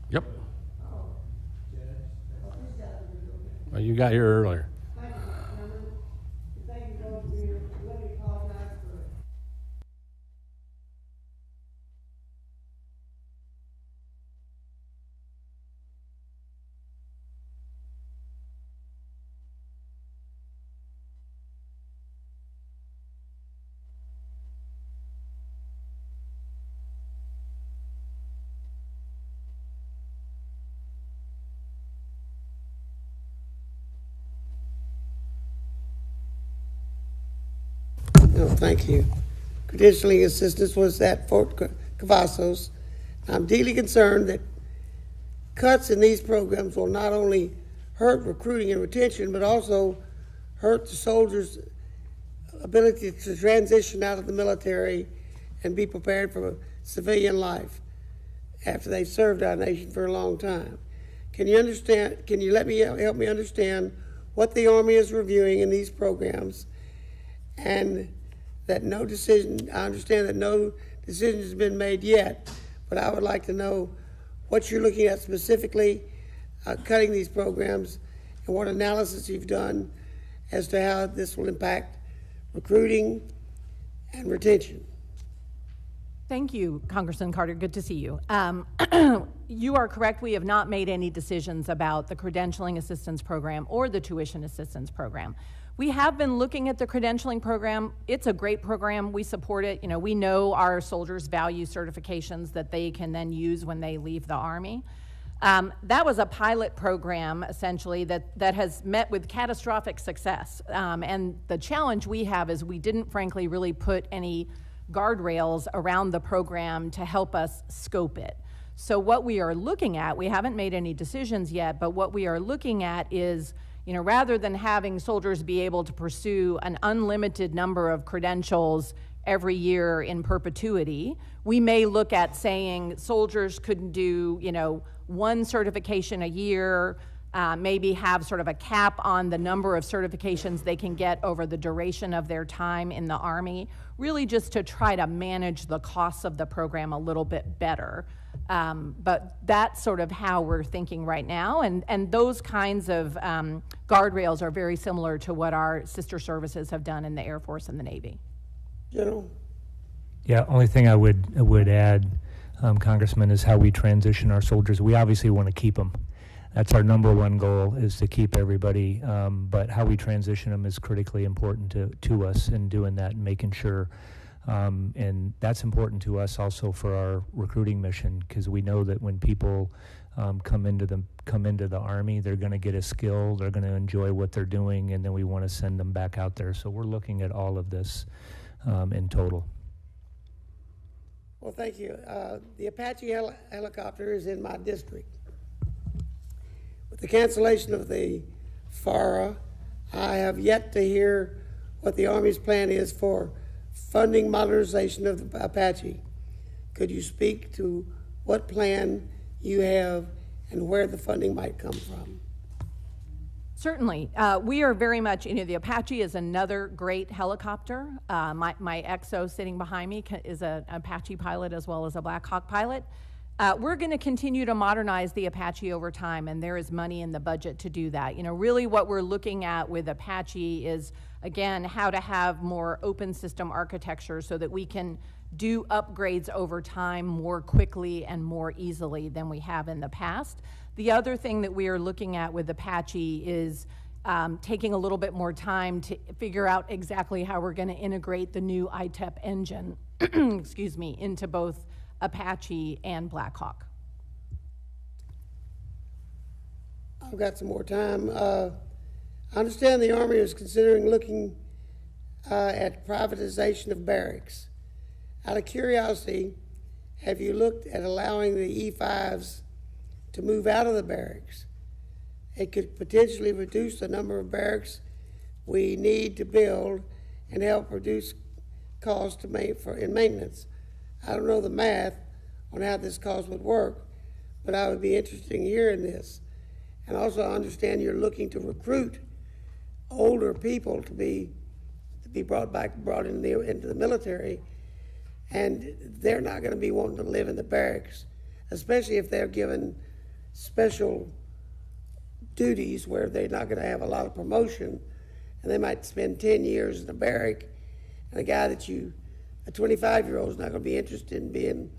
Yep. Well, you got here earlier. No, thank you. Credentialing assistance was at Fort Cavazos. I'm deeply concerned that cuts in these programs will not only hurt recruiting and retention, but also hurt the soldiers' ability to transition out of the military and be prepared for civilian life after they've served our nation for a long time. Can you understand? Can you help me understand what the Army is reviewing in these programs, and that no decision? I understand that no decision has been made yet, but I would like to know what you're looking at specifically, cutting these programs, and what analysis you've done as to how this will impact recruiting and retention. Thank you, Congressman Carter. Good to see you. You are correct. We have not made any decisions about the credentialing assistance program or the tuition assistance program. We have been looking at the credentialing program. It's a great program. We support it. You know, we know our soldiers value certifications that they can then use when they leave the Army. That was a pilot program, essentially, that has met with catastrophic success. And the challenge we have is we didn't, frankly, really put any guardrails around the program to help us scope it. So what we are looking at, we haven't made any decisions yet, but what we are looking at is, you know, rather than having soldiers be able to pursue an unlimited number of credentials every year in perpetuity, we may look at saying soldiers could do, you know, one certification a year, maybe have sort of a cap on the number of certifications they can get over the duration of their time in the Army, really just to try to manage the costs of the program a little bit better. But that's sort of how we're thinking right now, and those kinds of guardrails are very similar to what our sister services have done in the Air Force and the Navy. General? Yeah, only thing I would add, Congressman, is how we transition our soldiers. We obviously want to keep them. That's our number one goal, is to keep everybody, but how we transition them is critically important to us in doing that and making sure, and that's important to us also for our recruiting mission, because we know that when people come into the Army, they're going to get a skill, they're going to enjoy what they're doing, and then we want to send them back out there. So we're looking at all of this in total. Well, thank you. The Apache helicopter is in my district. With the cancellation of the FARA, I have yet to hear what the Army's plan is for funding modernization of the Apache. Could you speak to what plan you have and where the funding might come from? Certainly. We are very much, you know, the Apache is another great helicopter. My XO sitting behind me is an Apache pilot as well as a Black Hawk pilot. We're going to continue to modernize the Apache over time, and there is money in the budget to do that. You know, really what we're looking at with Apache is, again, how to have more open system architecture so that we can do upgrades over time more quickly and more easily than we have in the past. The other thing that we are looking at with Apache is taking a little bit more time to figure out exactly how we're going to integrate the new ITEP engine, excuse me, into both Apache and Black Hawk. I've got some more time. I understand the Army is considering looking at privatization of barracks. Out of curiosity, have you looked at allowing the E5s to move out of the barracks? It could potentially reduce the number of barracks we need to build and help reduce costs in maintenance. I don't know the math on how this cost would work, but I would be interested in hearing this. And also, I understand you're looking to recruit older people to be brought into the military, and they're not going to be wanting to live in the barracks, especially if they're given special duties where they're not going to have a lot of promotion, and they might spend 10 years in a barrack, and a guy that a 25-year-old is not going to be interested in being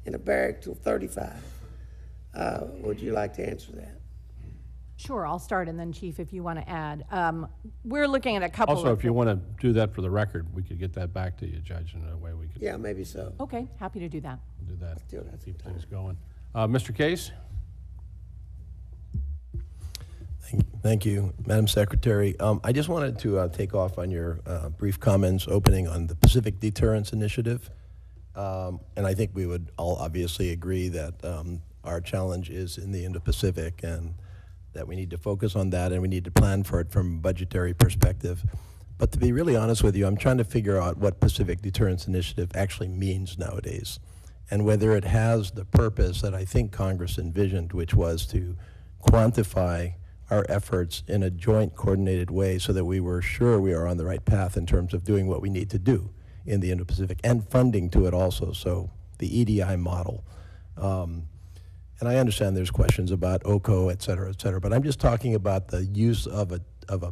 in a barrack till 35. Would you like to answer that? Sure, I'll start, and then Chief, if you want to add. We're looking at a couple Also, of... if you want to do that for the record, we could get that back to you, Judge, in a way we could Yeah, maybe so. Okay, happy to do that. do that, do that keep things going. Mr. Case? Thank you, Madam Secretary. I just wanted to take off on your brief comments opening on the Pacific Deterrence Initiative. And I think we would all obviously agree that our challenge is in the Indo-Pacific and that we need to focus on that and we need to plan for it from a budgetary perspective. But to be really honest with you, I'm trying to figure out what Pacific Deterrence Initiative actually means nowadays and whether it has the purpose that I think Congress envisioned, which was to quantify our efforts in a joint coordinated way so that we were sure we are on the right path in terms of doing what we need to do in the Indo-Pacific and funding to it also, so the EDI model. And I understand there's questions about OCO, et cetera, but I'm just talking about the use of a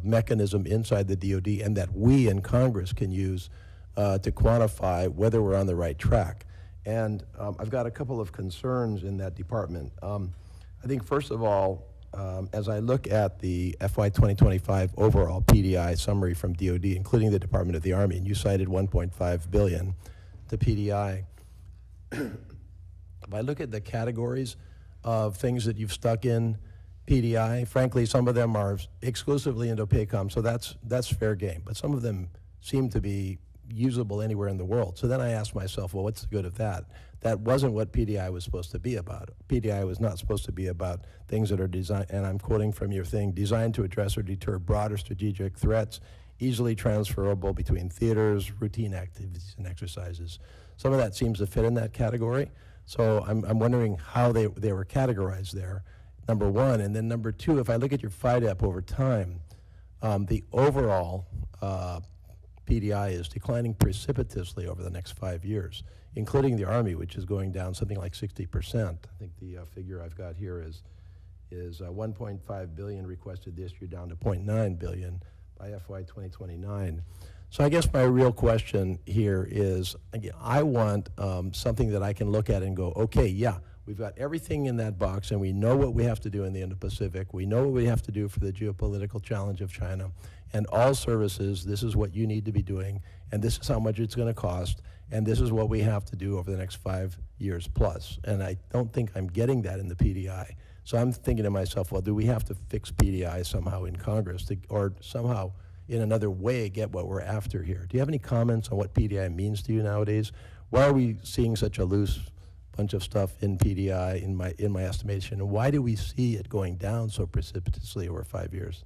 mechanism inside the DoD and that we in Congress can use to quantify whether we're on the right track. And I've got a couple of concerns in that department. I think first of all, as I look at the FY 2025 overall PDI summary from DoD, including the Department of the Army, and you cited $1.5 billion to PDI, if I look at the categories of things that you've stuck in PDI, frankly, some of them are exclusively Indo-PACOM, so that's fair game. But some of them seem to be usable anywhere in the world. So then I asked myself, well, what's the good of that? That wasn't what PDI was supposed to be about. PDI was not supposed to be about things that are designed, and I'm quoting from your thing, designed to address or deter broader strategic threats, easily transferable between theaters, routine activities, and exercises. Some of that seems to fit in that category. So I'm wondering how they were categorized there, number one. And then number two, if I look at your FIDEP over time, the overall PDI is declining precipitously over the next 5 years, including the Army, which is going down something like 60%. I think the figure I've got here is 1.5 billion requested this year, down to 0.9 billion by FY 2029. So I guess my real question here is, again, I want something that I can look at and go, okay, yeah, we've got everything in that box and we know what we have to do in the Indo-Pacific. We know what we have to do for the geopolitical challenge of China. And all services, this is what you need to be doing, and this is how much it's going to cost, and this is what we have to do over the next 5 years plus. And I don't think I'm getting that in the PDI. So I'm thinking to myself, well, do we have to fix PDI somehow in Congress or somehow in another way get what we're after here? Do you have any comments on what PDI means to you nowadays? Why are we seeing such a loose bunch of stuff in PDI in my estimation, and why do we see it going down so precipitously over 5 years?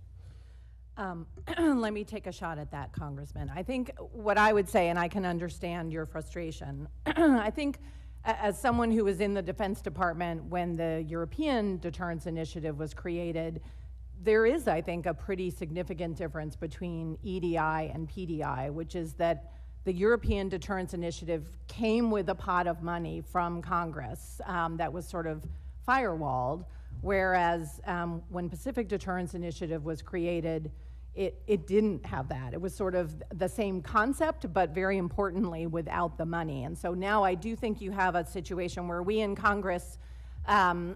Let me take a shot at that, Congressman. I think what I would say, and I can understand your frustration, I think as someone who was in the Defense Department when the European Deterrence Initiative was created, there is, I think, a pretty significant difference between EDI and PDI, which is that the European Deterrence Initiative came with a pot of money from Congress that was sort of firewalled, whereas when Pacific Deterrence Initiative was created, it didn't have that. It was sort of the same concept, but very importantly, without the money. And so now I do think you have a situation where we in Congress, one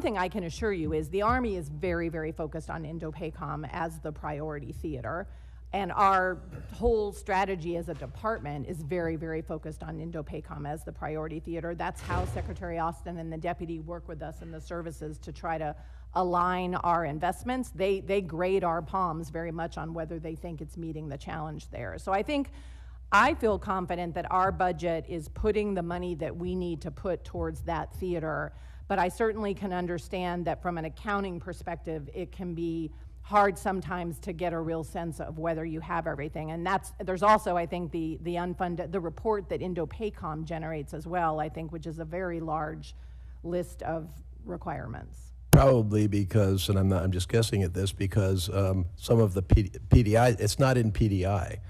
thing I can assure you is the Army is very, very focused on Indo-PACOM as the priority theater. And our whole strategy as a department is very, very focused on Indo-PACOM as the priority theater. That's how Secretary Austin and the deputy work with us in the services to try to align our investments. They grade our palms very much on whether they think it's meeting the challenge there. So I feel confident that our budget is putting the money that we need to put towards that theater. But I certainly can understand that from an accounting perspective, it can be hard sometimes to get a real sense of whether you have everything. And there's also, I think, the unfunded, the report that Indo-PACOM generates as well, I think, which is a very large list of requirements. Probably because, and I'm just guessing at this, because some of the PDI, it's not in PDI.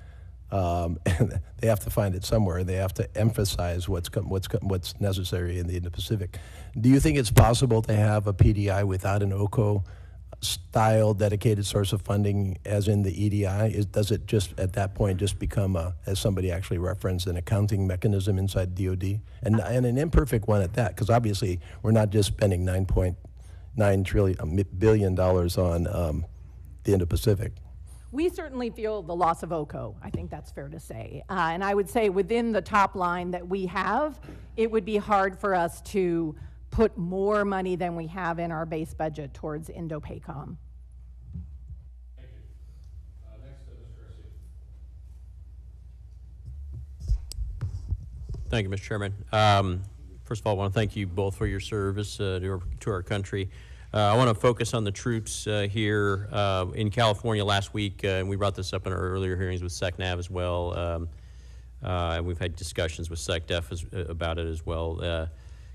And they have to find it somewhere. They have to emphasize what's necessary in the Indo-Pacific. Do you think it's possible to have a PDI without an OCO style dedicated source of funding as in the EDI? Does it just at that point just become, as somebody actually referenced, an accounting mechanism inside DoD? And an imperfect one at that, because obviously we're not just spending $9 billion on the Indo-Pacific. We certainly feel the loss of OCO. I think that's fair to say. And I would say within the top line that we have, it would be hard for us to put more money than we have in our base budget towards Indo-PACOM. Thank you. Next, Mr. Garcia. Thank you, Mr. Chairman. First of all, I want to thank you both for your service to our country. I want to focus on the troops here in California last week, and we brought this up in our earlier hearings with SecNav as well. And we've had discussions with SecDef about it as well.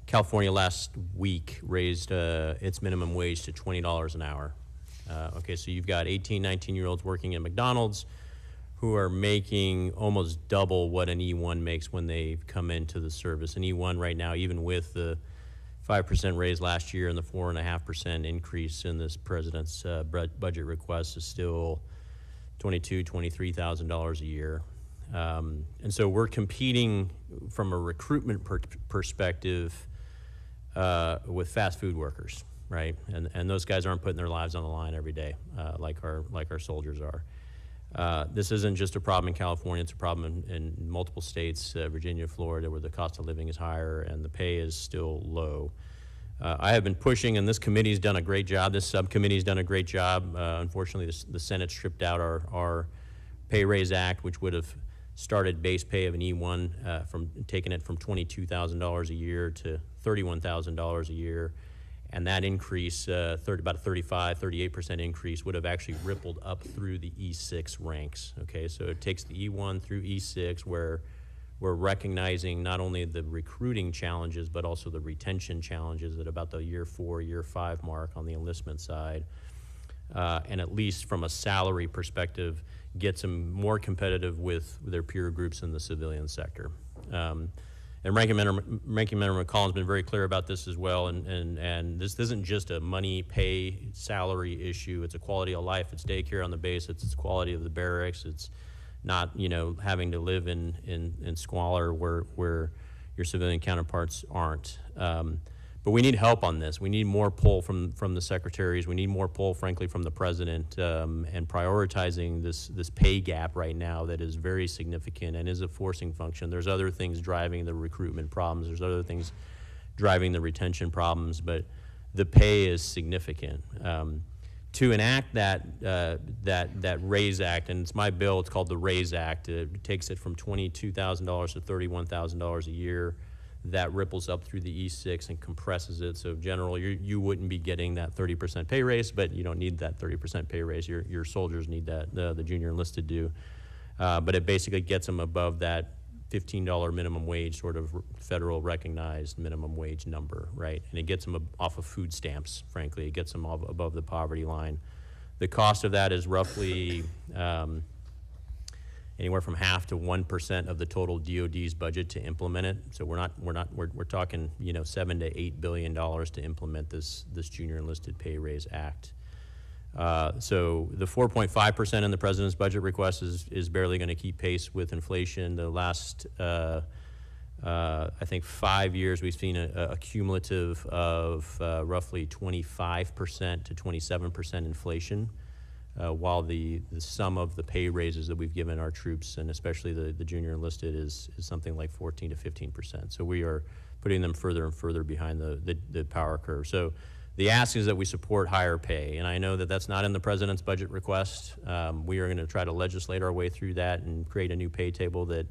California last week raised its minimum wage to $20 an hour. Okay, so you've got 18, 19-year-olds working at McDonald's who are making almost double what an E1 makes when they come into the service. An E1 right now, even with the 5% raise last year and the 4.5% increase in this president's budget request, is still $22,000, $23,000 a year. And so we're competing from a recruitment perspective with fast food workers, right? And those guys aren't putting their lives on the line every day like our soldiers are. This isn't just a problem in California, it's a problem in multiple states, Virginia, Florida, where the cost of living is higher and the pay is still low. I have been pushing, and this committee's done a great job, this subcommittee's done a great job. Unfortunately, the Senate stripped out our Pay Raise Act, which would have started base pay of an E1 from taking it from $22,000 a year to $31,000 a year. And that increase, about a 38% increase, would have actually rippled up through the E6 ranks. Okay, so it takes the E1 through E6, where we're recognizing not only the recruiting challenges, but also the retention challenges at about the year 4, year 5 mark on the enlistment side. And at least from a salary perspective, gets them more competitive with their peer groups in the civilian sector. And Ranking Member McCollum's been very clear about this as well, and this isn't just a money, pay, salary issue. It's a quality of life. It's daycare on the base. It's quality of the barracks. It's not, having to live in squalor where your civilian counterparts aren't. But we need help on this. We need more pull from the secretaries. We need more pull, frankly, from the president, and prioritizing this pay gap right now that is very significant and is a forcing function. There's other things driving the recruitment problems. There's other things driving the retention problems, but the pay is significant. To enact that RAISE Act, and it's my bill, it's called the RAISE Act. It takes it from $22,000 to $31,000 a year. That ripples up through the E6 and compresses it. So, General, you wouldn't be getting that 30% pay raise, but you don't need that 30% pay raise. Your soldiers need that. The junior enlisted do. But it basically gets them above that $15 minimum wage, sort of federal recognized minimum wage number, right? And it gets them off of food stamps, frankly. It gets them above the poverty line. The cost of that is roughly anywhere from 0.5% to 1% of the total DoD's budget to implement it. So we're talking $7 to $8 billion to implement this Junior Enlisted Pay Raise Act. So the 4.5% in the president's budget request is barely going to keep pace with inflation. The last I think 5 years we've seen a cumulative of roughly 25% to 27% inflation. While the sum of the pay raises that we've given our troops, and especially the junior enlisted, is something like 14 to 15%. So we are putting them further and further behind the power curve. So the ask is that we support higher pay, and I know that that's not in the president's budget request. We are going to try to legislate our way through that and create a new pay table that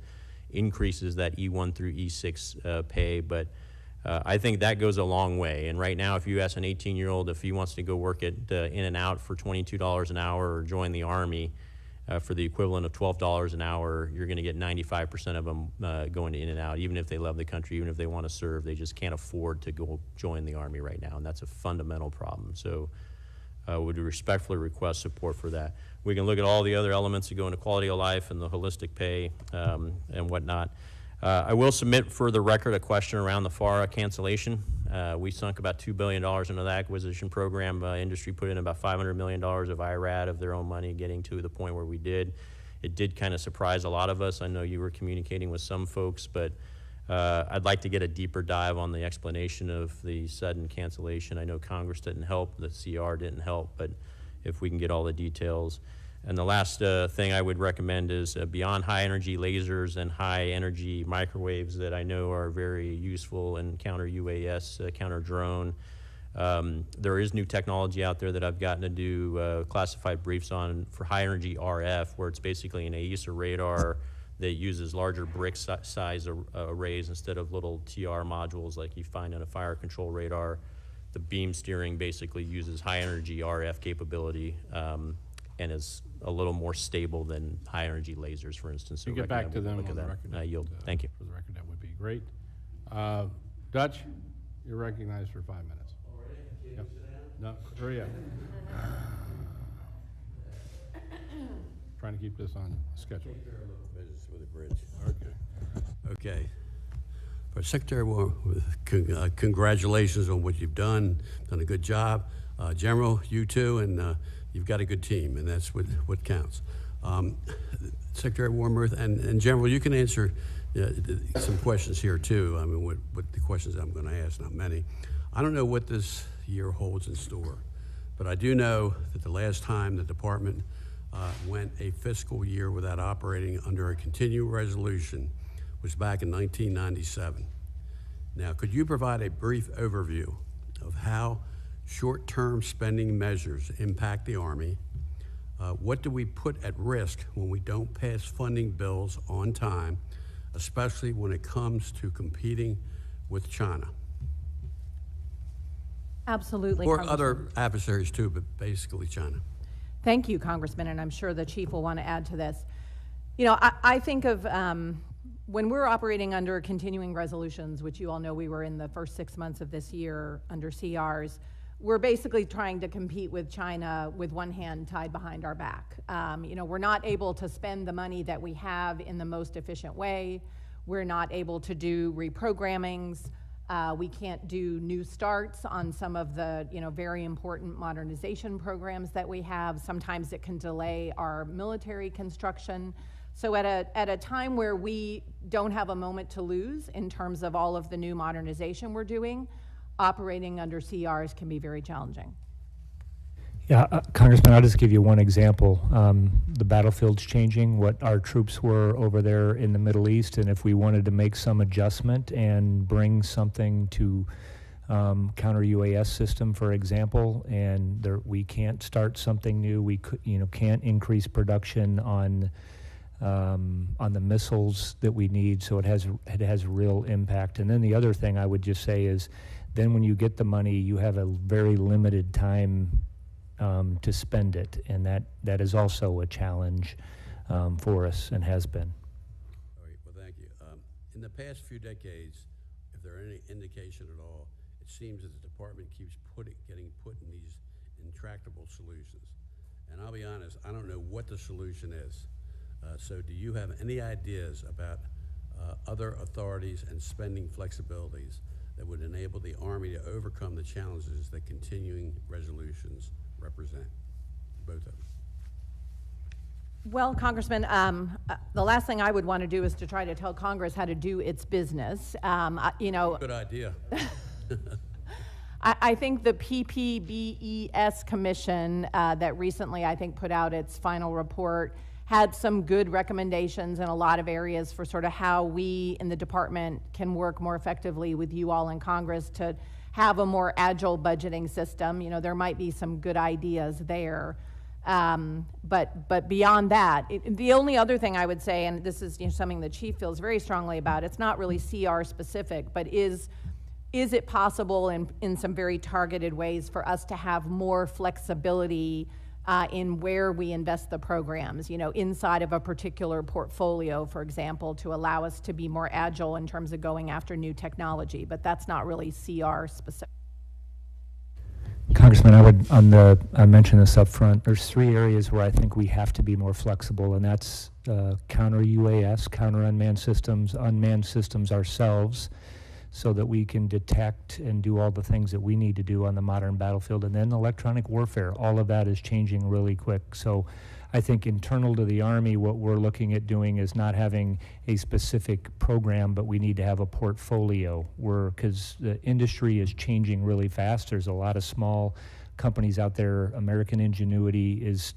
increases that E1 through E6 pay, but I think that goes a long way. And right now, if you ask an 18-year-old if he wants to go work at In-N-Out for $22 an hour or join the Army for the equivalent of $12 an hour, you're going to get 95% of them going to In-N-Out, even if they love the country, even if they want to serve. They just can't afford to go join the Army right now, and that's a fundamental problem. So would respectfully request support for that. We can look at all the other elements that go into quality of life and the holistic pay and whatnot. I will submit for the record a question around the FARA cancellation. We sunk about $2 billion into the acquisition program. Industry put in about $500 million of IRAD of their own money, getting to the point where we did. It did kind of surprise a lot of us. I know you were communicating with some folks, but I'd like to get a deeper dive on the explanation of the sudden cancellation. I know Congress didn't help, the CR didn't help, but if we can get all the details. And the last thing I would recommend is beyond high-energy lasers and high-energy microwaves that I know are very useful in counter-UAS, counter-drone. There is new technology out there that I've gotten to do classified briefs on for high-energy RF, where it's basically an AESA radar that uses larger brick size arrays instead of little TR modules like you find on a fire control radar. The beam steering basically uses high-energy RF capability and is a little more stable than high-energy lasers, for instance. So You get back to them on look at the that. record. I yield. Thank you. For the record, that would be great. Dutch, you're recognized for 5 minutes. Already? Yep. No, hurry up. Trying to keep this on schedule. Business with a bridge. Okay. Okay. For Secretary Wormuth, congratulations on what you've done a good job. General, you too, and you've got a good team, and that's what counts. Secretary Wormuth and General, you can answer some questions here too. I mean, what the questions I'm going to ask, not many. I don't know what this year holds in store, but I do know that the last time the department went a fiscal year without operating under a continuing resolution was back in 1997. Now, could you provide a brief overview of how short-term spending measures impact the Army? What do we put at risk when we don't pass funding bills on time, especially when it comes to competing with China? Absolutely. Or other adversaries too, but basically China. Thank you, Congressman, and I'm sure the chief will want to add to this. You know, I think of when we're operating under continuing resolutions, which you all know we were in the first 6 months of this year under CRs, we're basically trying to compete with China with one hand tied behind our back. You know, we're not able to spend the money that we have in the most efficient way. We're not able to do reprogrammings. We can't do new starts on some of the, you know, very important modernization programs that we have. Sometimes it can delay our military construction. So at a time where we don't have a moment to lose in terms of all of the new modernization we're doing, operating under CRs can be very challenging. Yeah, Congressman, I'll just give you one example. The battlefield's changing, what our troops were over there in the Middle East, and if we wanted to make some adjustment and bring something to counter-UAS system, for example, and we can't start something new, we could, can't increase production on the missiles that we need, so it has real impact. And then the other thing I would just say is, then when you get the money, you have a very limited time to spend it, and that is also a challenge for us and has been. All right, well, thank you. In the past few decades, if there are any indication at all, it seems that the department keeps getting put in these intractable solutions. And I'll be honest, I don't know what the solution is. So do you have any ideas about other authorities and spending flexibilities that would enable the Army to overcome the challenges that continuing resolutions represent, both of them? Well, Congressman, the last thing I would want to do is to try to tell Congress how to do its business. Good idea. I think the PPBES Commission that recently, I think, put out its final report had some good recommendations in a lot of areas for sort of how we in the department can work more effectively with you all in Congress to have a more agile budgeting system. You know, there might be some good ideas there. But beyond that, the only other thing I would say, and this is something the chief feels very strongly about, it's not really CR specific, but is it possible in some very targeted ways for us to have more flexibility in where we invest the programs, inside of a particular portfolio, for example, to allow us to be more agile in terms of going after new technology, but that's not really CR specific. Congressman, I mentioned this up front. There's 3 areas where I think we have to be more flexible, and that's counter-UAS, counter-unmanned systems ourselves, so that we can detect and do all the things that we need to do on the modern battlefield. And then electronic warfare, all of that is changing really quick. So I think internal to the Army, what we're looking at doing is not having a specific program, but we need to have a portfolio, because the industry is changing really fast. There's a lot of small companies out there. American ingenuity is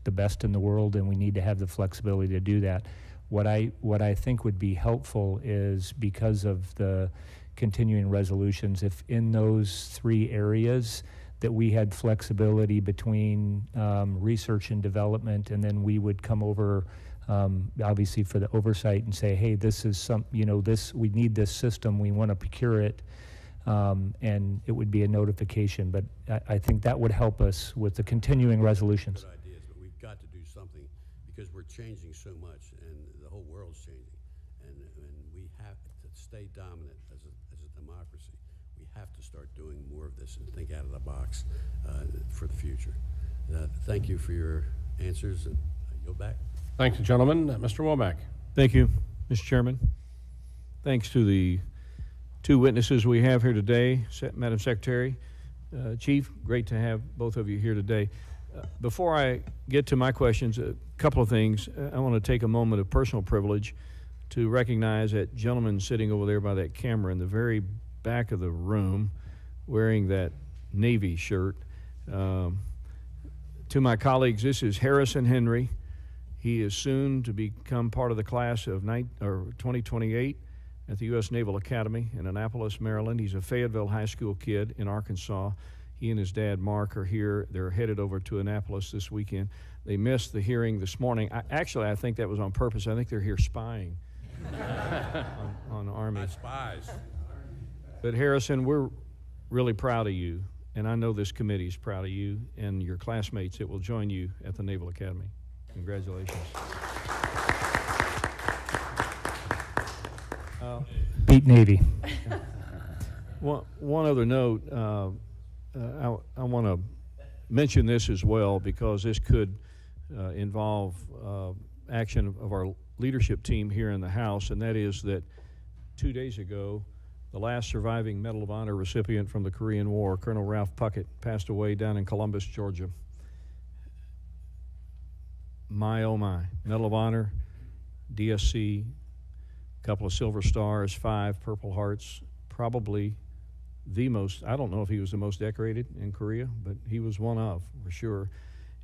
the best in the world, and we need to have the flexibility to do that. What I think would be helpful is, because of the continuing resolutions, if in those 3 areas that we had flexibility between research and development, and then we would come over obviously for the oversight and say, hey, this is we need this system, we want to procure it, and it would be a notification. But I think that would help us with the continuing resolutions. Good ideas, but we've got to do something because we're changing so much and the whole world's changing, and we have to stay dominant as a democracy. We have to start doing more of this and think out of the box for the future. Thank you for your answers, and I yield back. Thank you, gentlemen. Mr. Womack. Thank you, Mr. Chairman. Thanks to the 2 witnesses we have here today, Madam Secretary. Chief, great to have both of you here today. Before I get to my questions, a couple of things. I want to take a moment of personal privilege to recognize that gentleman sitting over there by that camera in the very back of the room wearing that Navy shirt. To my colleagues, this is Harrison Henry. He is soon to become part of the class of 2028 at the U.S. Naval Academy in Annapolis, Maryland. He's a Fayetteville High School kid in Arkansas. He and his dad, Mark, are here. They're headed over to Annapolis this weekend. They missed the hearing this morning. I think that was on purpose. I think they're here spying on Army. Not spies. But Harrison, we're really proud of you, and I know this committee is proud of you and your classmates that will join you at the Naval Academy. Congratulations. Beat Navy. One other note, I want to mention this as well, because this could involve action of our leadership team here in the House, and that is that 2 days ago, the last surviving Medal of Honor recipient from the Korean War, Colonel Ralph Puckett, passed away down in Columbus, Georgia. My, oh my. Medal of Honor, DSC, a couple of Silver Stars, 5 Purple Hearts, probably the most, I don't know if he was the most decorated in Korea, but he was one of, for sure.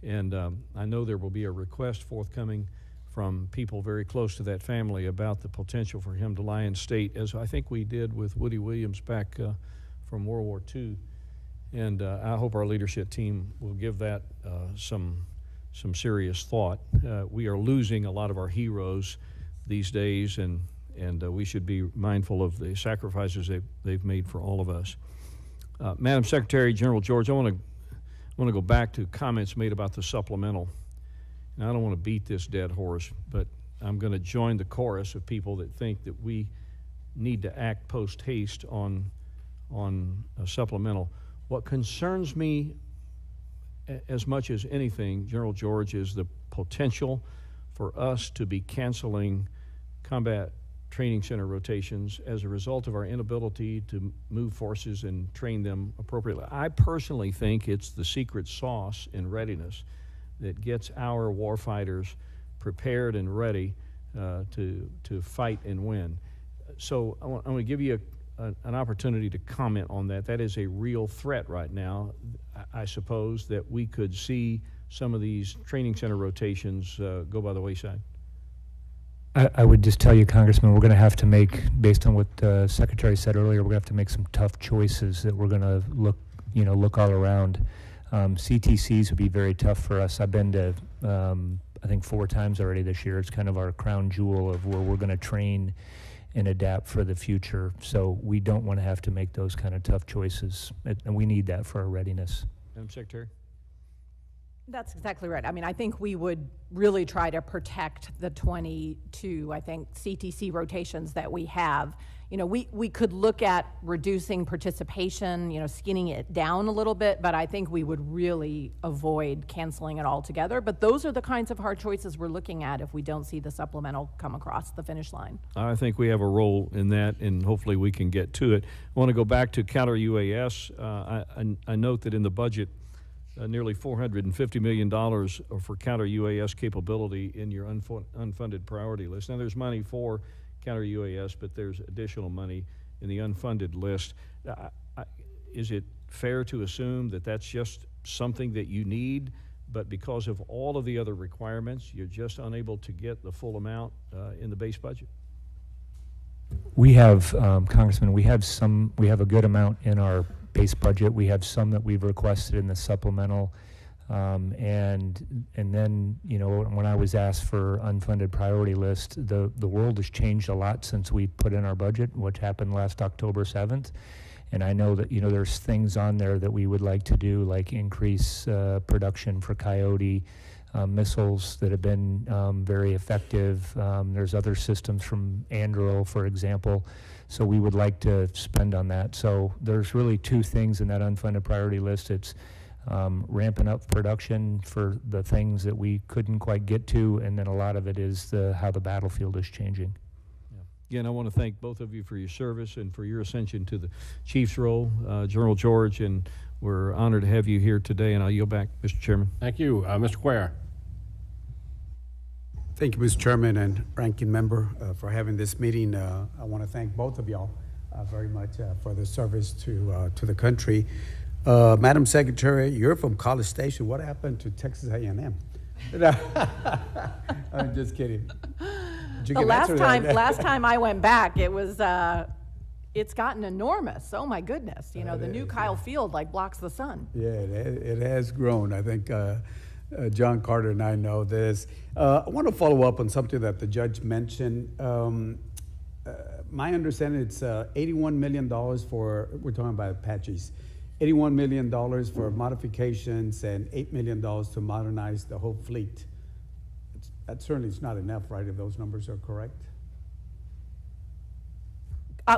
And I know there will be a request forthcoming from people very close to that family about the potential for him to lie in state, as I think we did with Woody Williams back from World War II. And I hope our leadership team will give that some serious thought. We are losing a lot of our heroes these days, and we should be mindful of the sacrifices they've made for all of us. Madam Secretary, General George, I want to go back to comments made about the supplemental. Now, I don't want to beat this dead horse, but I'm going to join the chorus of people that think that we need to act post haste on a supplemental. What concerns me as much as anything, General George, is the potential for us to be canceling combat training center rotations as a result of our inability to move forces and train them appropriately. I personally think it's the secret sauce in readiness that gets our warfighters prepared and ready to fight and win. So I want to give you an opportunity to comment on that. That is a real threat right now. I suppose that we could see some of these training center rotations go by the wayside. I would just tell you, Congressman, we're going to have to make, based on what the Secretary said earlier, we're going to have to make some tough choices that we're going to look all around. CTCs would be very tough for us. I've been to, I think 4 times already this year. It's kind of our crown jewel of where we're going to train and adapt for the future. So we don't want to have to make those kind of tough choices, and we need that for our readiness. Madam Secretary? That's exactly right. I mean, I think we would really try to protect the 22, I think, CTC rotations that we have. You know, we could look at reducing participation, you know, skinning it down a little bit, but I think we would really avoid canceling it altogether. But those are the kinds of hard choices we're looking at if we don't see the supplemental come across the finish line. I think we have a role in that, and hopefully we can get to it. I want to go back to counter-UAS. I note that in the budget, nearly $450 million for counter-UAS capability in your unfunded priority list. Now, there's money for counter-UAS, but there's additional money in the unfunded list. Is it fair to assume that that's just something that you need, but because of all of the other requirements, you're just unable to get the full amount in the base budget? We have, Congressman, we have a good amount in our base budget. We have some that we've requested in the supplemental. And then, you know, when I was asked for unfunded priority list, the world has changed a lot since we put in our budget, which happened last October 7th. And I know that, you know, there's things on there that we would like to do, like increase production for Coyote missiles that have been very effective. There's other systems from Andro, for example. So we would like to spend on that. So there's really two things in that unfunded priority list. It's ramping up production for the things that we couldn't quite get to, and then a lot of it is how the battlefield is changing. Again, I want to thank both of you for your service and for your ascension to the chief's role, General George, and we're honored to have you here today, and I'll yield back, Mr. Chairman. Thank you. Mr. Cuellar. Thank you, Mr. Chairman and Ranking Member, for having this meeting. I want to thank both of y'all very much for the service to the country. Madam Secretary, you're from College Station. What happened to Texas A&M? I'm just kidding. The last time I went back, it was it's gotten enormous. Oh my goodness! You know, the new Kyle Field like blocks the sun. Yeah, it has grown. I think John Carter and I know this. I want to follow up on something that the judge mentioned. My understanding, it's $81 million for, we're talking about Apaches, $81 million for modifications and $8 million to modernize the whole fleet. That certainly is not enough, right, if those numbers are correct?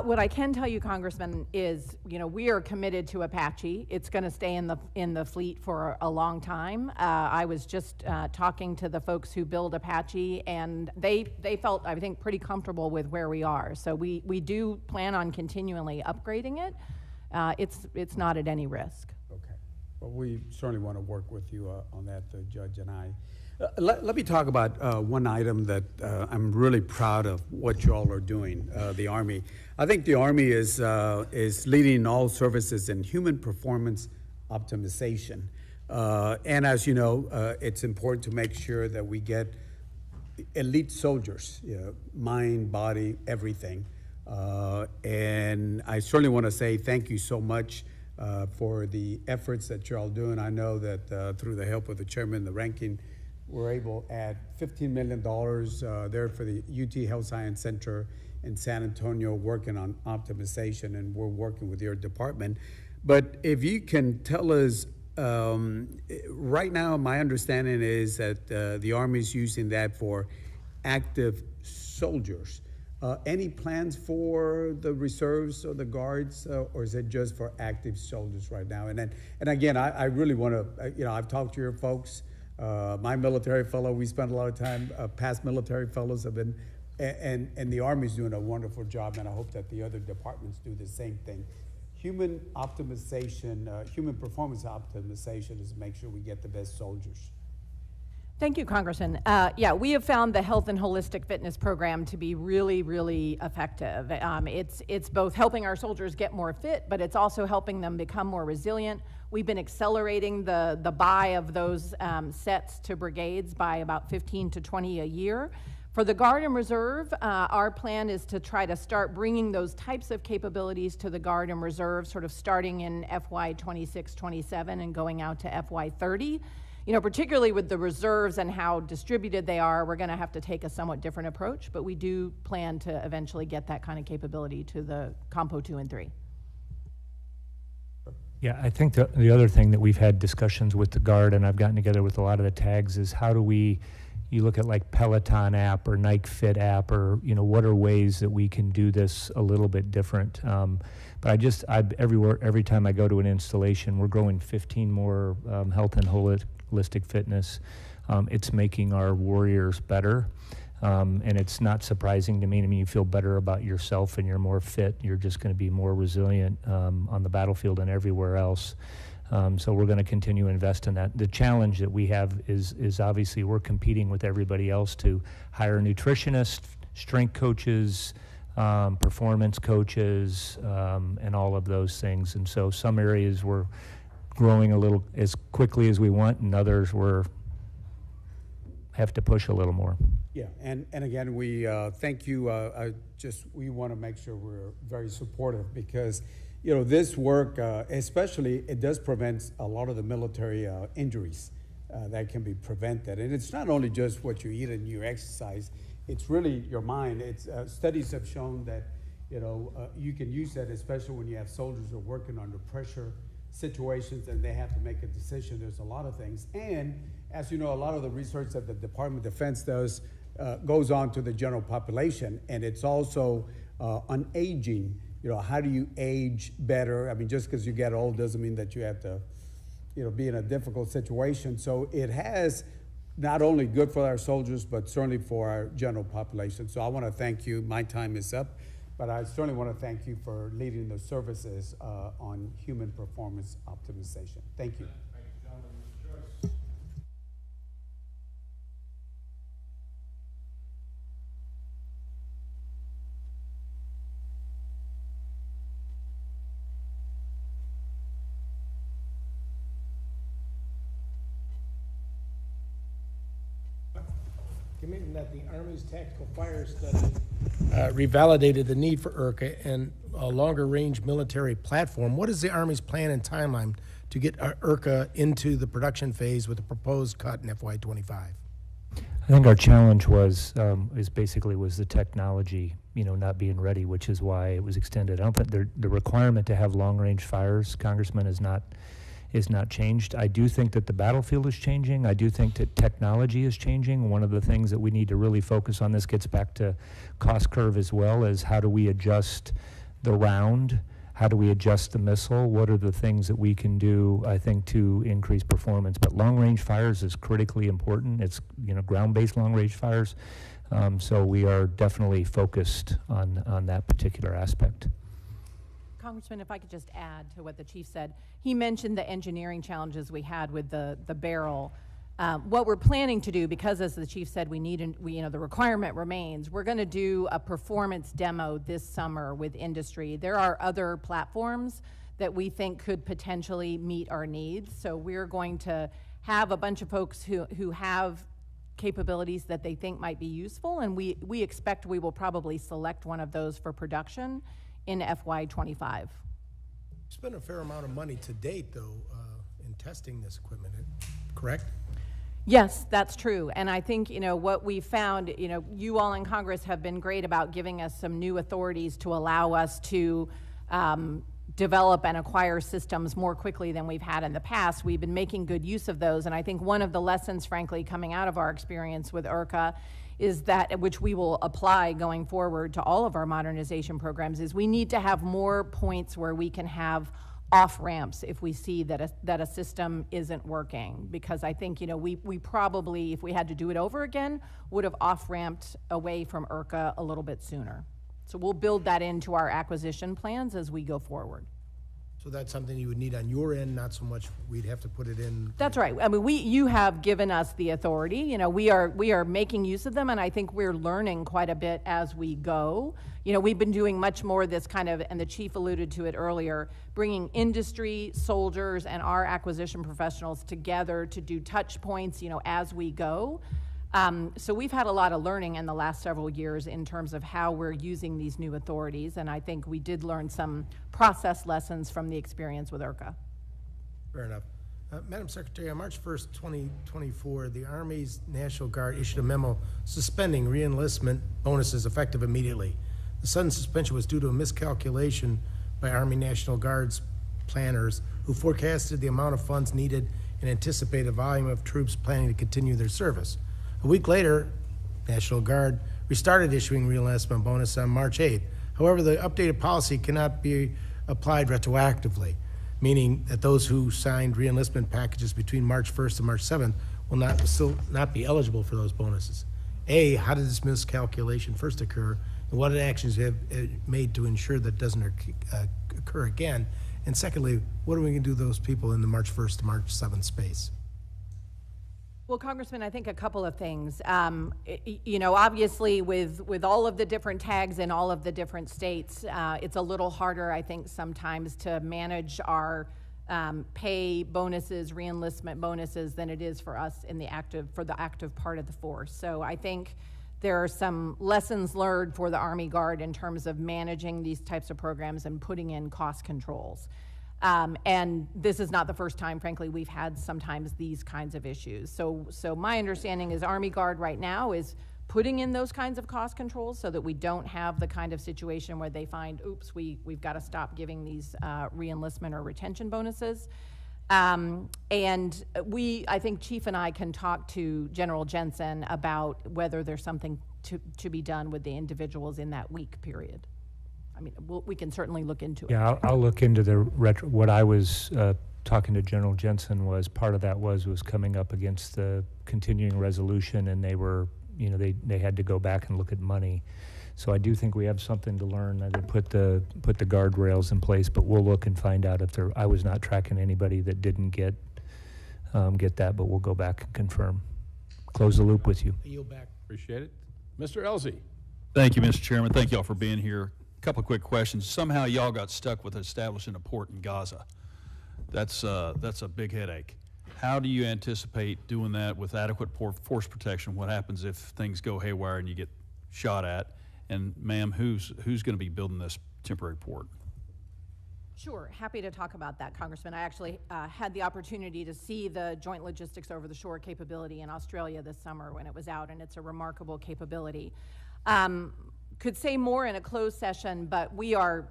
What I can tell you, Congressman, is, you know, we are committed to Apache. It's going to stay in the fleet for a long time. I was just talking to the folks who build Apache, and they felt, I think, pretty comfortable with where we are. So we do plan on continually upgrading it. It's not at any risk. Okay. Well, we certainly want to work with you on that, the judge and I. Let me talk about one item that I'm really proud of what you all are doing, the Army. I think the Army is leading all services in human performance optimization. And as you know, it's important to make sure that we get elite soldiers, you know, mind, body, everything. And I certainly want to say thank you so much for the efforts that you're all doing. I know that through the help of the chairman, the ranking, we're able to add $15 million there for the UT Health Science Center in San Antonio, working on optimization, and we're working with your department. But if you can tell us, right now my understanding is that the Army is using that for active soldiers. Any plans for the reserves or the guards, or is it just for active soldiers right now? And again, I really want to, you know, I've talked to your folks. My military fellow, we spent a lot of time, past military fellows have been, and the Army's doing a wonderful job, and I hope that the other departments do the same thing. Human optimization, human performance optimization is to make sure we get the best soldiers. Thank you, Congressman. Yeah, we have found the Health and Holistic Fitness Program to be really, really effective. It's both helping our soldiers get more fit, but it's also helping them become more resilient. We've been accelerating the buy of those sets to brigades by about 15 to 20 a year. For the Guard and Reserve, our plan is to try to start bringing those types of capabilities to the Guard and Reserve, sort of starting in FY 26-27 and going out to FY 30. You know, particularly with the reserves and how distributed they are, we're going to have to take a somewhat different approach, but we do plan to eventually get that kind of capability to the Compo 2 and 3. Yeah, I think the other thing that we've had discussions with the Guard, and I've gotten together with a lot of the tags, is how do we, you look at like Peloton app or Nike Fit app, or, you know, what are ways that we can do this a little bit different? But every time I go to an installation, we're growing 15 more health and holistic fitness. It's making our warriors better. And it's not surprising to me. I mean, you feel better about yourself and you're more fit. You're just going to be more resilient on the battlefield and everywhere else. So we're going to continue to invest in that. The challenge that we have is obviously we're competing with everybody else to hire nutritionists, strength coaches, performance coaches, and all of those things. And so some areas we're growing a little as quickly as we want, and others have to push a little more. Yeah, and again, we thank you. We want to make sure we're very supportive because, you know, this work, especially, it does prevent a lot of the military injuries that can be prevented. And it's not only just what you eat and your exercise, it's really your mind. It's studies have shown that, you know, you can use that, especially when you have soldiers who are working under pressure situations and they have to make a decision. There's a lot of things. And as you know, a lot of the research that the Department of Defense does goes on to the general population, and it's also on aging. You know, how do you age better? I mean, just because you get old doesn't mean that you have to, you know, be in a difficult situation. So it has not only good for our soldiers, but certainly for our general population. So I want to thank you. My time is up, but I certainly want to thank you for leading the services on human performance optimization. Thank you. Committing that the Army's Tactical Fire Study revalidated the need for IRCA and a longer-range military platform. What is the Army's plan and timeline to get IRCA into the production phase with the proposed cut in FY25? I think our challenge was the technology, you know, not being ready, which is why it was extended. I don't think the requirement to have long-range fires, Congressman, is not changed. I do think that the battlefield is changing. I do think that technology is changing. One of the things that we need to really focus on, this gets back to cost curve as well, is how do we adjust the round? How do we adjust the missile? What are the things that we can do, I think, to increase performance? But long-range fires is critically important. It's, you know, ground-based long-range fires. So we are definitely focused on that particular aspect. Congressman, if I could just add to what the chief said. He mentioned the engineering challenges we had with the barrel. What we're planning to do, because as the chief said, the requirement remains, we're going to do a performance demo this summer with industry. There are other platforms that we think could potentially meet our needs. So we're going to have a bunch of folks who have capabilities that they think might be useful, and we expect we will probably select one of those for production in FY25. Spent a fair amount of money to date, though, in testing this equipment, correct? Yes, that's true. And I think, you know, what we found, you know, you all in Congress have been great about giving us some new authorities to allow us to develop and acquire systems more quickly than we've had in the past. We've been making good use of those. And I think one of the lessons, frankly, coming out of our experience with IRCA is that, which we will apply going forward to all of our modernization programs, is we need to have more points where we can have off-ramps if we see that a system isn't working. Because I think, you know, we probably, if we had to do it over again, would have off-ramped away from IRCA a little bit sooner. So we'll build that into our acquisition plans as we go forward. So that's something you would need on your end, not so much we'd have to put it in. That's right. I mean, you have given us the authority. You know, we are making use of them, and I think we're learning quite a bit as we go. You know, we've been doing much more this kind of, and the chief alluded to it earlier, bringing industry, soldiers, and our acquisition professionals together to do touch points, you know, as we go. So we've had a lot of learning in the last several years in terms of how we're using these new authorities, and I think we did learn some process lessons from the experience with IRCA. Fair enough. Madam Secretary, on March 1st, 2024, the Army's National Guard issued a memo suspending re-enlistment bonuses effective immediately. The sudden suspension was due to a miscalculation by Army National Guard's planners who forecasted the amount of funds needed and anticipated volume of troops planning to continue their service. A week later, National Guard restarted issuing re-enlistment bonus on March 8th. However, the updated policy cannot be applied retroactively, meaning that those who signed re-enlistment packages between March 1st and March 7th will still not be eligible for those bonuses. A, how did this miscalculation first occur, and what actions have made to ensure that doesn't occur again? And secondly, what are we going to do to those people in the March 1st to March 7th space? Well, Congressman, I think a couple of things. You know, obviously with all of the different tags in all of the different states, it's a little harder, I think, sometimes to manage our pay bonuses, reenlistment bonuses than it is for us in the active part of the force. So I think there are some lessons learned for the Army Guard in terms of managing these types of programs and putting in cost controls. And this is not the first time, frankly, we've had sometimes these kinds of issues. So my understanding is Army Guard right now is putting in those kinds of cost controls so that we don't have the kind of situation where they find, oops, we've got to stop giving these reenlistment or retention bonuses. And I think Chief and I can talk to General Jensen about whether there's something to be done with the individuals in that week period. I mean, we can certainly look into it. Yeah, I'll look into the what I was talking to General Jensen was part of that was coming up against the continuing resolution, and they were, you know, they had to go back and look at money. So I do think we have something to learn, to put the guardrails in place, but we'll look and find out if there, I was not tracking anybody that didn't get that, but we'll go back and confirm. Close the loop with you. I yield back. Appreciate it. Mr. Elzey. Thank you, Mr. Chairman. Thank you all for being here. A couple of quick questions. Somehow y'all got stuck with establishing a port in Gaza. That's a big headache. How do you anticipate doing that with adequate force protection? What happens if things go haywire and you get shot at? And ma'am, who's going to be building this temporary port? Sure, happy to talk about that, Congressman. I actually had the opportunity to see the Joint Logistics Over the Shore capability in Australia this summer when it was out, and it's a remarkable capability. Could say more in a closed session, but we are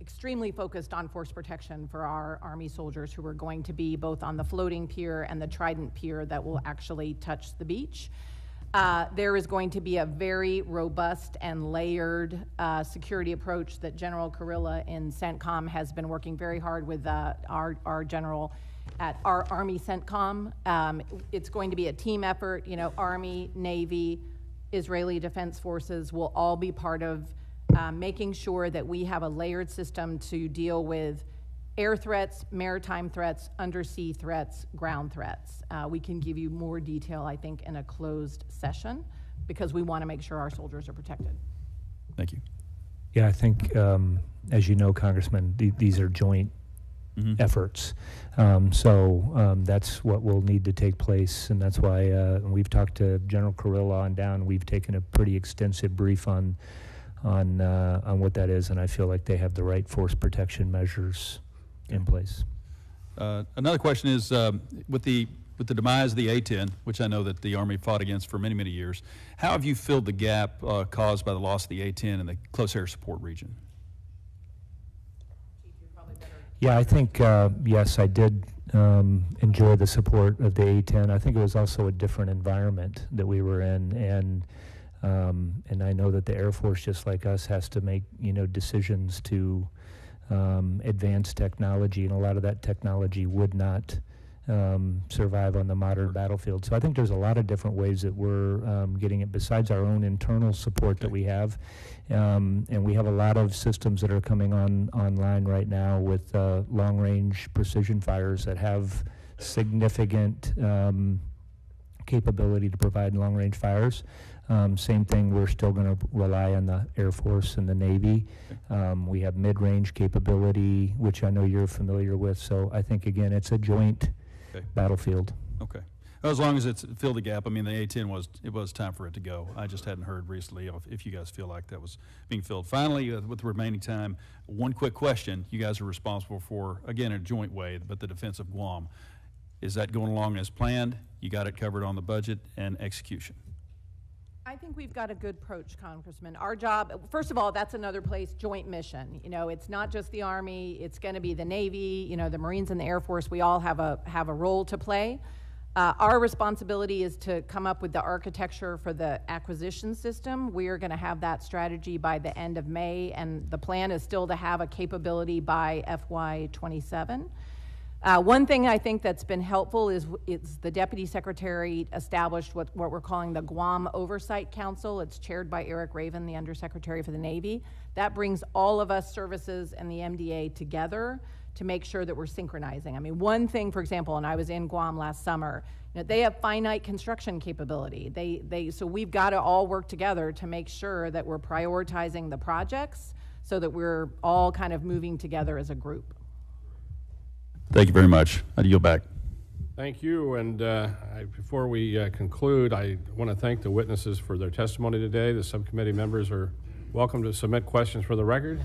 extremely focused on force protection for our Army soldiers who are going to be both on the floating pier and the Trident pier that will actually touch the beach. There is going to be a very robust and layered security approach that General Kurilla in CENTCOM has been working very hard with our general at our Army CENTCOM. It's going to be a team effort. You know, Army, Navy, Israeli Defense Forces will all be part of making sure that we have a layered system to deal with air threats, maritime threats, undersea threats, ground threats. We can give you more detail, I think, in a closed session because we want to make sure our soldiers are protected. Thank you. Yeah, I think, as you know, Congressman, these are joint efforts. So that's what will need to take place, and that's why we've talked to General Kurilla on down. We've taken a pretty extensive brief on what that is, and I feel like they have the right force protection measures in place. Another question is, with the demise of the A-10, which I know that the Army fought against for many, many years, how have you filled the gap caused by the loss of the A-10 in the close air support region? Yeah, I think, yes, I did enjoy the support of the A-10. I think it was also a different environment that we were in, and I know that the Air Force, just like us, has to make, you know, decisions to advance technology, and a lot of that technology would not survive on the modern battlefield. So I think there's a lot of different ways that we're getting it besides our own internal support that we have. And we have a lot of systems that are coming online right now with long-range precision fires that have significant capability to provide long-range fires. Same thing, we're still going to rely on the Air Force and the Navy. We have mid-range capability, which I know you're familiar with. So I think, again, it's a joint battlefield. Okay. Well, as long as it's filled the gap, I mean, the A-10 was time for it to go. I just hadn't heard recently if you guys feel like that was being filled. Finally, with the remaining time, one quick question. You guys are responsible for, again, in a joint way, but the defense of Guam. Is that going along as planned? You got it covered on the budget and execution? I think we've got a good approach, Congressman. Our job, first of all, that's another place, joint mission. You know, it's not just the Army, it's going to be the Navy, you know, the Marines and the Air Force. We all have a role to play. Our responsibility is to come up with the architecture for the acquisition system. We are going to have that strategy by the end of May, and the plan is still to have a capability by FY27. One thing I think that's been helpful is the Deputy Secretary established what we're calling the Guam Oversight Council. It's chaired by Eric Raven, the Undersecretary for the Navy. That brings all of us services and the MDA together to make sure that we're synchronizing. I mean, one thing, for example, and I was in Guam last summer, you know, they have finite construction capability. So we've got to all work together to make sure that we're prioritizing the projects so that we're all kind of moving together as a group. Thank you very much. I yield back. Thank you, and before we conclude, I want to thank the witnesses for their testimony today. The subcommittee members are welcome to submit questions for the record.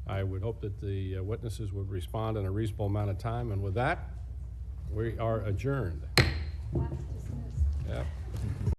I would hope that the witnesses would respond in a reasonable amount of time, and with that, we are adjourned. Yep.